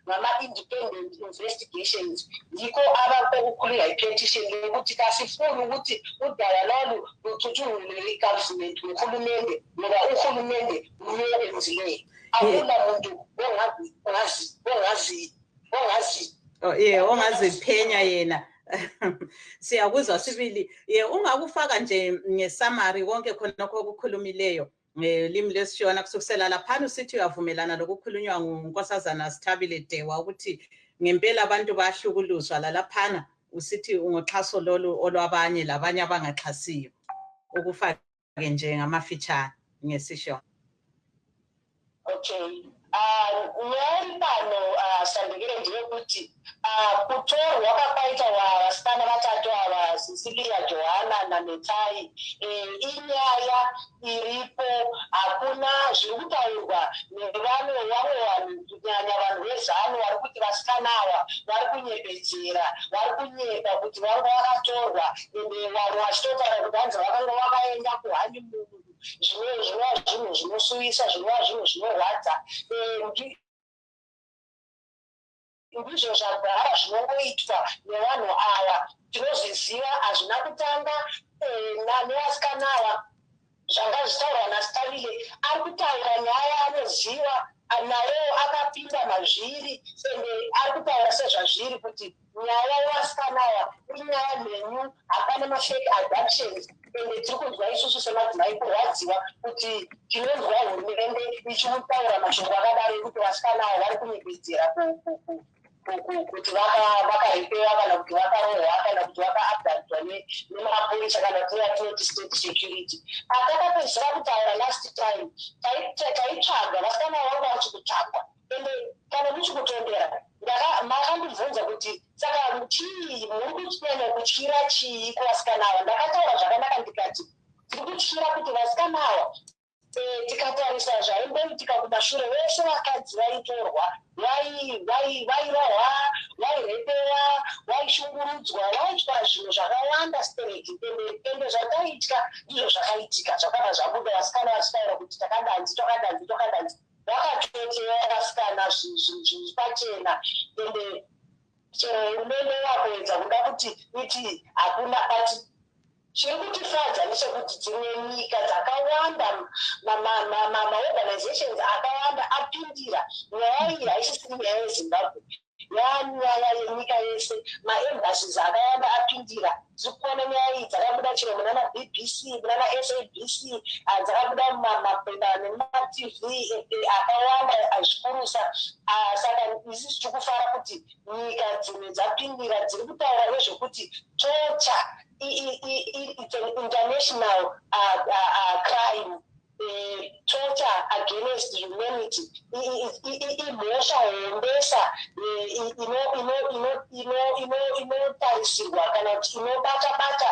ngama-independent investigations yikho abakokukhulula i-petition le ukuthi kasifuni ukuthi udaba lolu lucutshungulwe i-government nguhulumende ngoba uhulumende nguyenzileyo akula muntu ongaziphenya yena siyakuzwa sibili ungakufaka nje ngesummary konke khonokho okukhulumileyo ngelimi lesishona kusukisela laphana usithi uyavumelana lokukhulunywa ngunkosazana Sithabile Dewa ukuthi ngempela abantu bahlukuluzwa laphana usithi ungoxhaso lolu olwabanye labanye abangaxhasiyo ukufake nje ngamafitshane ngesisho. Okay. Nyaripano sandikire ndiye kuti kutorwa kwakaita vasikana vatatu ava Cecilia, Johanna naMetai inyaya iripo hakuna zviri kutaurwa nevamwe vanhu kunyanya vanhu vezanu vari kuti vasikana ava vari kunyepedzera vari kunyeka kuti vanga vakatorwa ende vanhu vachitotaura kuti hanzi vakanga vakaenda kuhanimunu zvinova zvinhu zvinosuvisa zvinova zvinhu zvinorwadza ndizvo zvagara zvinongoitwa nevanhu ava tinozviziva hazvina kutanga nevasikana ava zvanga zvitaurwa naSithabile ari kutaura nyaya anoziva nayewo akapinda mazviri ende ari kutaura sezvazviri kuti nyaya yevasikana ava inyaya mhenyu hapana mafake abductions ende tiri kunzwa isusu semadzimai kurwadziwa kuti tinonzwa hurumende ichitaura mashoko akadaro ekuti vasikana ava vari kunyepedzera kuti vakarepewa kana kuti vakarohwa kana kuti vakaabductwa nemapolisa kana tinoti state security. Atakapedzera kutaura last time taitsvaga vasikana ava vanga vachikutsvagwa ende kana muchikutondera makandibvunza kuti saka chii muri kunyanya kutyira chii kuvasikana ava. Ndakataura zvakanaka ndikati tiri kutyira kuti vasikana ava tikatarisa zvaimboitika kumashure vese vakadzi vaitorwa vairohwa vairepewa vaishungurudzwa vaitwa zvinhu zvakawanda straight ende zvataitya ndizvo zvakaitika zvakabva zvabuda vasikana vachitaura kuti takadanzi vakatoti vakasikana zvinhu pachena ende hurumende yakuedza kuda kuti iti hakuna but chiri kutifadza nechekuti dzimwe nyika dzakawanda maorganizations akawanda apindira nyaya iyi haisisiri nyaya yezimbabwe yanyaya yenyika yese maembassies akawanda apindira dzikuona nyaya iyi dzakabuda chero munana BBC munana SABC dzakabuda nematv akawanda azvikurusa saka isi tiri kufara kuti nyika dzimwe dzapindira dziri kutaura nezvekuti torture it's an international crime. Torture against humanity imhosva hombesa inotarisirwa kana kuti inobata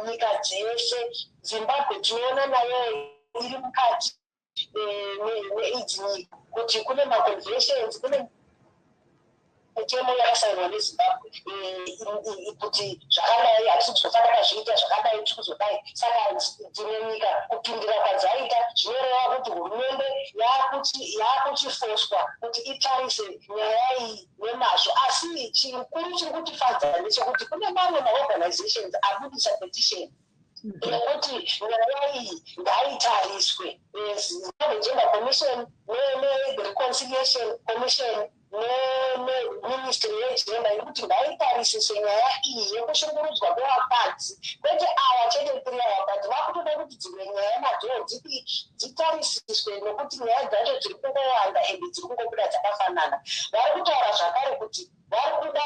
nyika dzese. Zimbabwe tinoona nayo iri mukati meidzi nyika kuti kune maconventions kune mitemo yakasainwa nezimbabwe kuti zvakadai hatisi kuzofanira zviita zvakadai tiri kuzodai. Saka dzimwe nyika kupindira kwadzaita zvinoreva kuti hurumende yakuchifoswa kuti itarise nyaya iyi nemazvo. Asi chikuru chiri kutifadza ndechekuti kune mamwe maorganizations abudisa petition yekuti nyaya iyi ngaitariswe. Zimbabwe Gender Commission neReconciliation Commission neministry yegender yekuti ngaitarisise nyaya iyi yekushungurudzwa kwevakadzi kwete ava chete tiri vakadzi vakutoda kuti dzimwe nyaya nadzo dzitarisiswe nekuti nyaya dzacho dziri kungowanda ende dziri kungobuda dzakafanana. Vari kutaura zvakare kuti vari kuda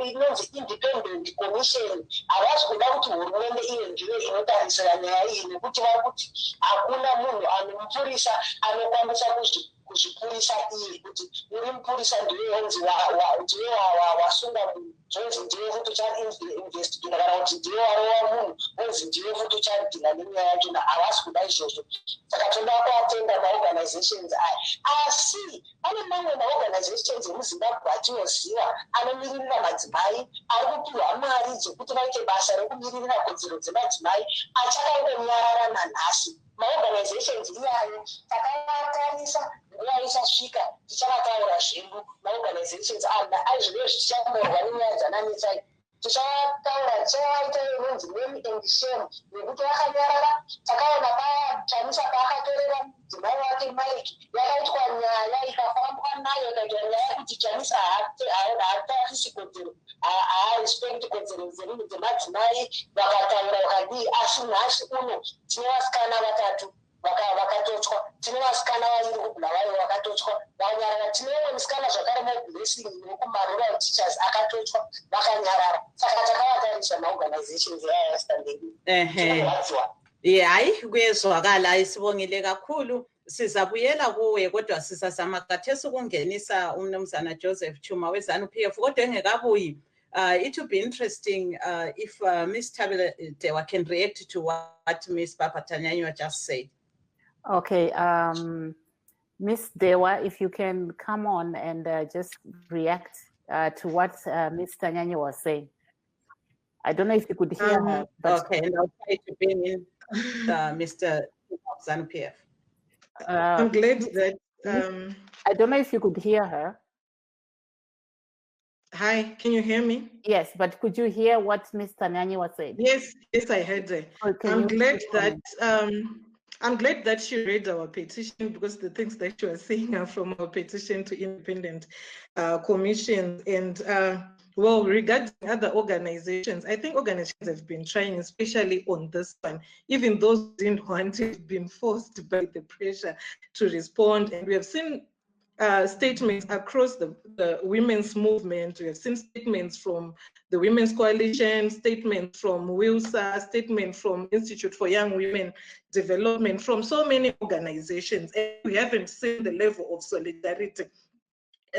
inonzi independent commission. Havasi kuda kuti hurumende iyo ndiyo inotarisira nyaya iyi nekuti vari kuti hakuna munhu anomupurisa anokwanisa kuzvipurisa iye kuti uri mupurisa ndiwe onzi ndiwe wasunga munhu zonzi ndiwe futi uchainvestigata kana kuti ndiwe warova munhu onzi ndiwe futi uchadhila nenyaya yacho. Havasi kuda izvozvo. Saka toda kuatenda maorganizations aya. Asi pane mamwe maorganizations emuzimbabwe atinoziva anomiririra madzimai ari kupiwa mari dzekuti vaite basa rekumiririra kodzero dzemadzimai achakangonyarara nanhasi. Maorganizations iyayo takavatarisa nguva isasvika tichakataura zvenyu maorganizations aizvino zvichamborwa nenyaya dzananetsai tichataura tichaita inonzi name and shame nekuti vakanyarara. Takaona pachamisa paakatorera mudzimai wake Mike yakaitwa nyaya ikafambwa nayo ikaitwa nyaya yekuti chamisa haatarisi kodzero haarespect kodzero dzemadzimai vakataura vakadii. Asi nhasi uno tine vasikana vatatu vakatotswa, tine vasikana vaviri kubhulawayo vakatotswa vakanyarara. Tineumwe musikana zvakare mublessing wekumarural teachers akatotswa vakanyarara. Saka takavatarisa maorganizations eayastandei hayi kuyezwakala. Isibongile kakhulu. Sizabuyela kuwe kodwa sizazama khathesi ukungenisa umnumzana Joseph Chuma weZANU-PF kodwa engekabuyi. It would be interesting if Ms. Dewa can react to what Ms. Papatanyanywa just said. Okay, Ms. Dewa, if you can come on and just react to what Ms. Tanyanya was saying. I don't know if you could hear her. But okay, and I'll try to bring in Mr. ZANU-PF. I'm glad that... I don't know if you could hear her. Hi, can you hear me? Yes, but could you hear what Ms. Tanyanya was saying? Yes, I heard her. I'm glad that she read our petition, because the things that she was saying are from our petition to independent commissions. And well, regarding other organizations, I think organizations have been trying, especially on this one. Even those who didn't want it, been forced by the pressure to respond. And we have seen statements across the women's movement. We have seen statements from the Women's Coalition, statements from WILSA, statements from Institute for Young Women Development, from so many organizations. And we haven't seen the level of solidarity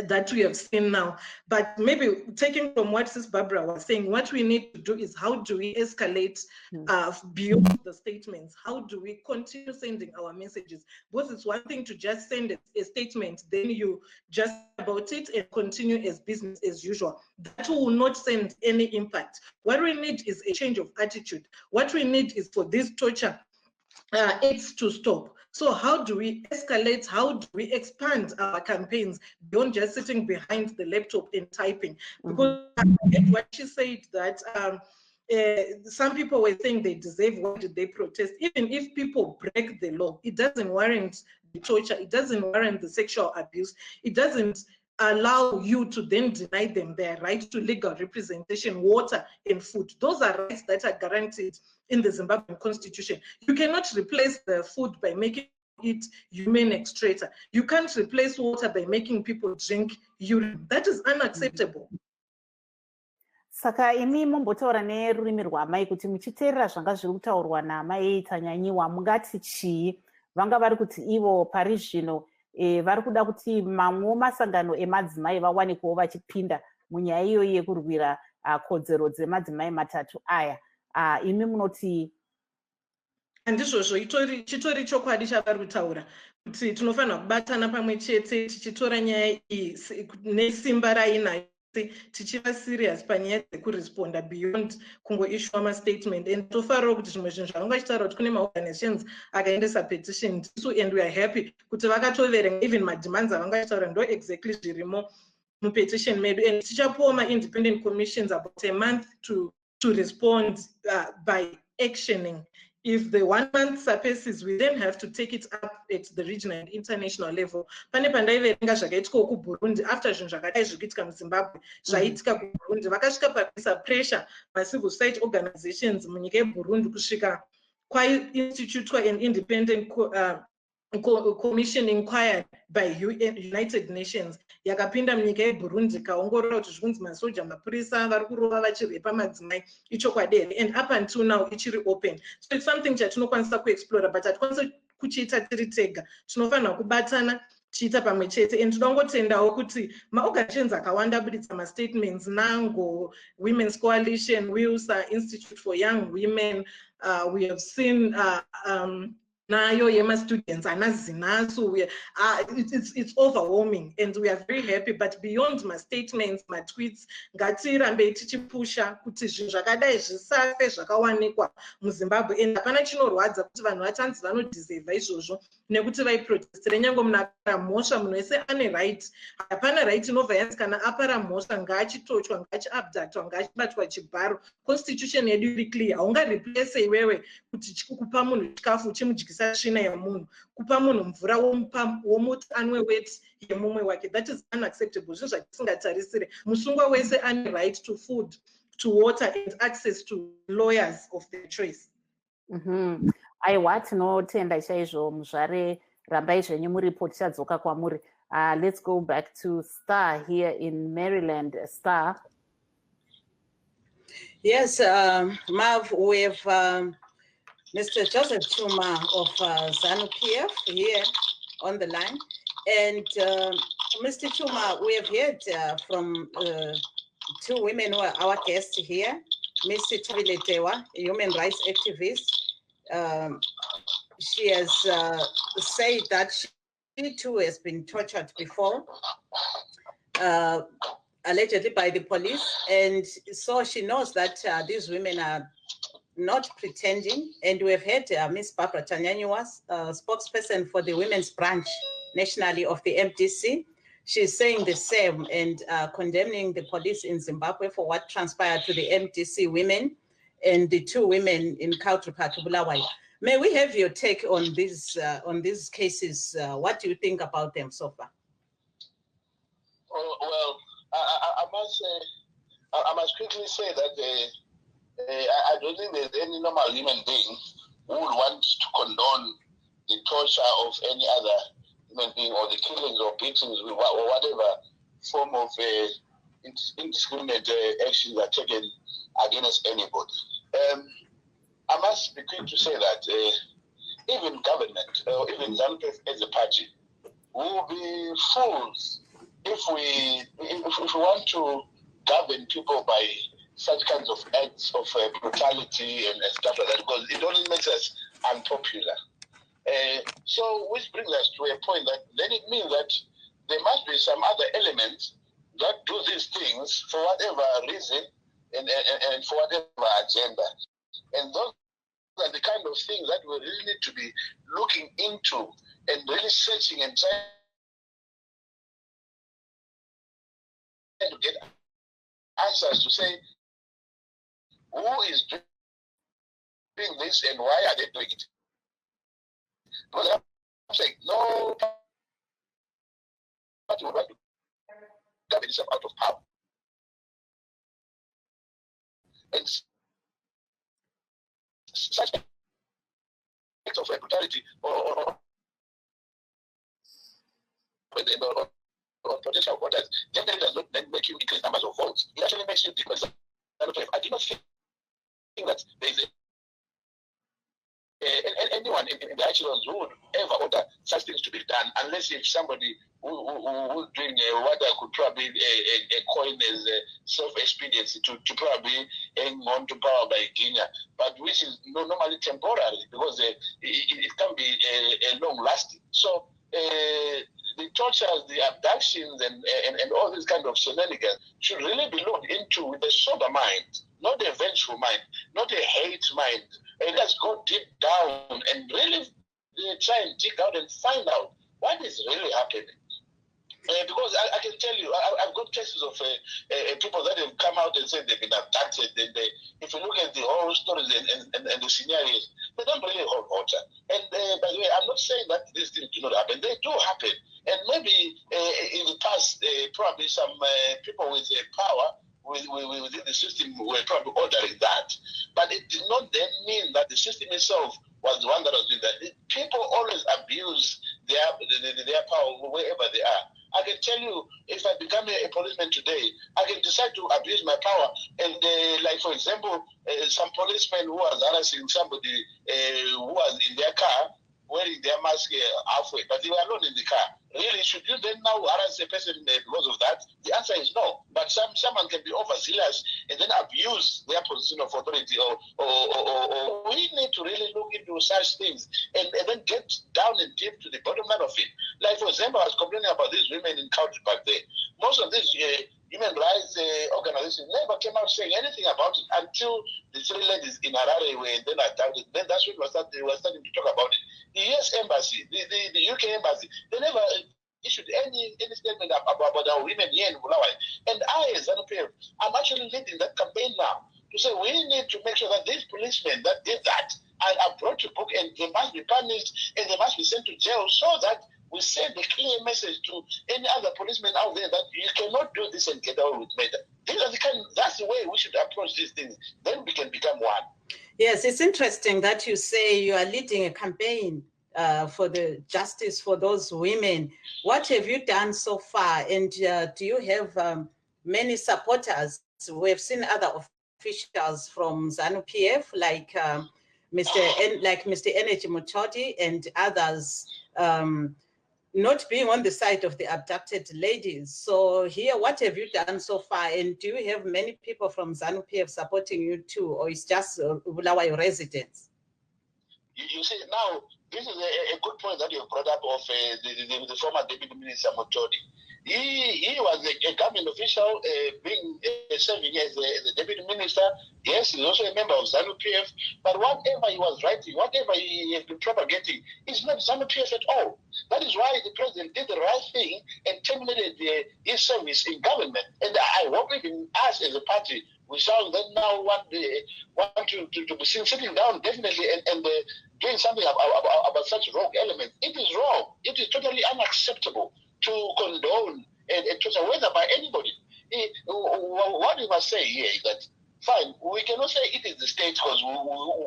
that we have seen now. But maybe taking from what Sis Barbara was saying, what we need to do is how do we escalate beyond the statements? How do we continue sending our messages? Because it's one thing to just send a statement, then you just about it and continue as business as usual. That will not send any impact. What we need is a change of attitude. What we need is for this torture acts to stop. So how do we escalate? How do we expand our campaigns beyond just sitting behind the laptop and typing? Because what she said that some people were saying they deserve, why did they protest? Even if people break the law, it doesn't warrant the torture, it doesn't warrant the sexual abuse, it doesn't allow you to then deny them their right to legal representation, water and food. Those are rights that are guaranteed in the Zimbabwean constitution. You cannot replace the food by making it human extractor. You can't replace water by making people drink urine. That is unacceptable. Saka imi mumbotaura nerurimi rwamai kuti muchiteerera zvanga zviri kutaurwa naamai Tanyanyiwa, mungati chii? Vanga vari kuti ivo pari zvino vari kuda kuti mamwe masangano emadzimai vawanikewo vachipinda munyaya iyoyi yekurwira kodzero dzemadzimai matatu aya. Imi munoti? Handizvozvo, chitori chokwadi chavari kutaura kuti tinofanira kubatana pamwe chete tichitora nyaya iyi nesimba rainayo, tichiva serious panyaya dzekuresponda beyond kungoishwa mastatement. And tofarirawo kuti zvimwe zvinhu zvavanga vachitaura kuti kune maorganizations akaendesa petition ndisu, and we are happy kuti vakatoverenga even mademands avanga vachitaura ndo exactly zvirimo mupetition medu. And tichapuwa ma-independent commissions about a month to respond by actioning. If the 1 month surpasses, we then have to take it up at the regional and international level. Pane pandaiverenga zvakaitika kuBurundi, after zvinhu zvakadai zvikuitika muZimbabwe, zvaitika kuBurundi, vakasvika pakuisa pressure civil society organizations munyika yeBurundi kusvika kwainstitutwa an independent commission inquired by United Nations yakapinda munyika yeBurundi ikaongorora kuti zvikunzi masoja mapurisa vari kurova vachirepa madzimai ichokwadi here, and up until now ichiri open. So it's something chatinokwanisa kuexplora, but hatikwanisi kuchiita tiri tega, tinofanira kubatana chiita pamwe chete. And tinongotendawo kuti maorganizations akawanda abuditsa mastatements, nango Women's Coalition, WILSA, Institute for Young Women, we have seen nayo yema students anazinaso. It's overwhelming and we are very happy, but beyond my statements, my tweets, ngatirambe tichipusha kuti zvinhu zvakadai zvisafe zvakawanikwa muZimbabwe. And hapana chinorwadza kuti vanhu vachanzi vanodeserva izvozvo nekuti vaiprotestera. Nyange munhu apara mhosva, munhu wese ane right. Hapana right inobva yanzi kana apara mhosva ngaachitochwa, ngaachiabductwa, ngaachibatwa chibharo. Constitution yedu iri clear. Haungareplace iwewe kuti kupa munhu chikafu uchimudyisa tsvina yemunhu, kupa munhu mvura womuti anwe weti yemumwe wake. That is unacceptable. Zvinhu zvatisingatarisire. Musungwa wese ane right to food, to water and access to lawyers of their choice. Aiwa, tinotenda chaizvo muzvare, rambai zvenyu muripo, tichadzoka kwamuri. Let's go back to Star here in Maryland. Star. Yes, Mav, we have Mr. Joseph Chuma of ZANU-PF here on the line. And Mr. Chuma, we have heard from two women who are our guests here. Ms. Tabiletewa, a human rights activist. She has said that she too has been tortured before, allegedly by the police. And so she knows that these women are not pretending. And we have heard Ms. Barbara Tanyanyiwa, spokesperson for the women's branch nationally of the MDC. She's saying the same and condemning the police in Zimbabwe for what transpired to the MDC women and the two women in Country Park, Bulawayo. May we have your take on these cases? What do you think about them so far? Well, I must say, I must quickly say that I don't think there's any normal human being who would want to condone the torture of any other human being or the killings or beatings or whatever form of indiscriminate actions are taken against anybody. I must be quick to say that even government or even ZANU-PF as a party will be fools if we want to govern people by such kinds of acts of brutality and stuff like that, because it only makes us unpopular. So which brings us to a point that then it means that there must be some other elements that do these things for whatever reason and for whatever agenda. And those are the kind of things that we really need to be looking into and really searching and trying to get answers to say who is doing this and why are they doing it. Because I'm saying no party would want to govern itself out of power. And such acts of brutality or potential voters generally does not make you increase numbers of votes. It actually makes you decrease. I do not think that there is anyone in the echelons who would ever order such things to be done, unless if somebody who's doing what I could probably a coin as self-expediency to probably hang on to power by Guinea, but which is normally temporary because it can be a long-lasting. So the tortures, the abductions, and all these kind of shenanigans should really be looked into with a sober mind, not a vengeful mind, not a hate mind. And let's go deep down and really try and dig out and find out what is really happening. Because I can tell you, I've got cases of people that have come out and said they've been abducted. And if you look at the whole stories and the scenarios, they don't really hold water. And by the way, I'm not saying that these things do not happen. They do happen. And maybe in the past, probably some people with power within the system were probably ordering that. But it did not then mean that the system itself was the one that was doing that. People always abuse their power wherever they are. I can tell you, if I become a policeman today, I can decide to abuse my power. And like, for example, some policemen who was harassing somebody who was in their car, wearing their mask halfway, but they were alone in the car. Really, should you then now harass a person because of that? The answer is no. But someone can be overzealous and then abuse their position of authority. Or we need to really look into such things and then get down and deep to the bottom line of it. Like, for example, I was complaining about these women in country back there. Most of these human rights organizations never came out saying anything about it until the three ladies in Harare were then abducted. Then that's when they were starting to talk about it. The US Embassy, the UK Embassy, they never issued any statement about our women here in Bulawayo. And I, as ZANU-PF, I'm actually leading that campaign now to say we need to make sure that these policemen that did that are brought to book and they must be punished and they must be sent to jail so that we send a clear message to any other policeman out there that you cannot do this and get away with murder. That's the way we should approach these things. Then we can become one. Yes, it's interesting that you say you are leading a campaign for the justice for those women. What have you done so far? And do you have many supporters? We have seen other officials from ZANU-PF like Mr. Energy Mutoti and others not being on the side of the abducted ladies. So here, what have you done so far? And do you have many people from ZANU-PF supporting you too, or it's just Bulawayo residents? You see, now, this is a good point that you brought up of the former Deputy Minister Mutoti. He was a government official serving as the Deputy Minister. Yes, he's also a member of ZANU-PF. But whatever he was writing, whatever he has been propagating, is not ZANU-PF at all. That is why the president did the right thing and terminated his service in government. And I hope even us as a party, we shall then now want to be sitting down definitely and doing something about such wrong elements. It is wrong. It is totally unacceptable to condone and torture, whether by anybody. What we must say here is that, fine, we cannot say it is the state because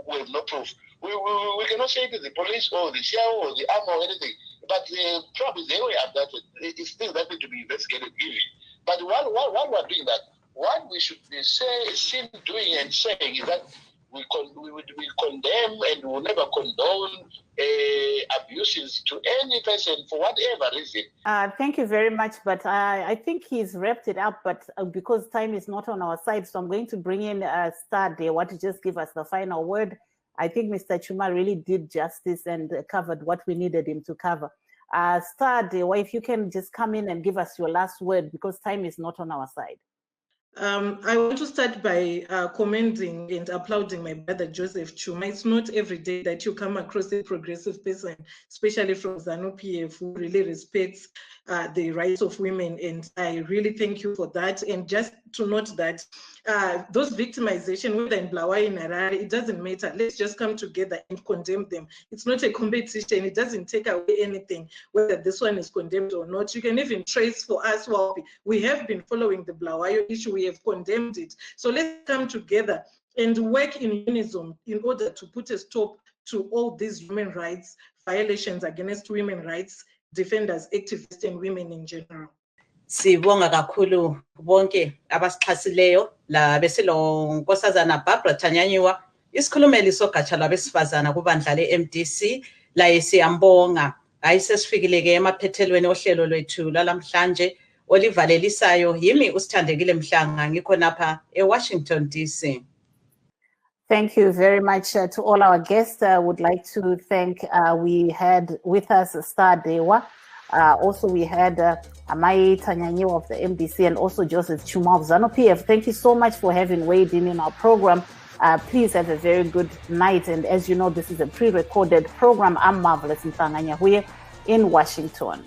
we have no proof. We cannot say it is the police or the CIO or the army or anything. But probably they were abducted. It's still that need to be investigated, really. But while we're doing that, what we should be seen doing and saying is that we condemn and will never condone abuses to any person for whatever reason. Thank you very much, but I think he's wrapped it up, but because time is not on our side, so I'm going to bring in Stade, what to just give us the final word. I think Mr. Chuma really did justice and covered what we needed him to cover. Stade, if you can just come in and give us your last word, because time is not on our side. I want to start by commending and applauding my brother Joseph Chuma. It's not every day that you come across a progressive person, especially from ZANU-PF, who really respects the rights of women, and I really thank you for that. And just to note that those victimization, whether in Blawa, in Harare, it doesn't matter. Let's just come together and condemn them. It's not a competition. It doesn't take away anything, whether this one is condemned or not. You can even trace for us, well, we have been following the Blawayo issue. We have condemned it. So let's come together and work in unison in order to put a stop to all these human rights violations against women rights defenders, activists, and women in general. Sibonga kakhulu bonke abasixhasileyo la besilo nkosazana Barbara Thanyanyiwa isikhulumeli sogatsha lwabesifazana kubandla le-MDC la siyambonga hayi sesifikile ke emaphethelweni ohlelo lwethu lalamhlanje olivalelisayo yimi usithandekile Mhlanga ngikho napha eWashington DC. Thank you very much to all our guests. I would like to thank, we had with us Star Dewa. Also, we had Amai Thanyanyiwa of the MDC and also Joseph Chuma of ZANU-PF. Thank you so much for having weighed in our program. Please have a very good night. And as you know, this is a pre-recorded program. I'm Marvelous Mhlanga here in Washington.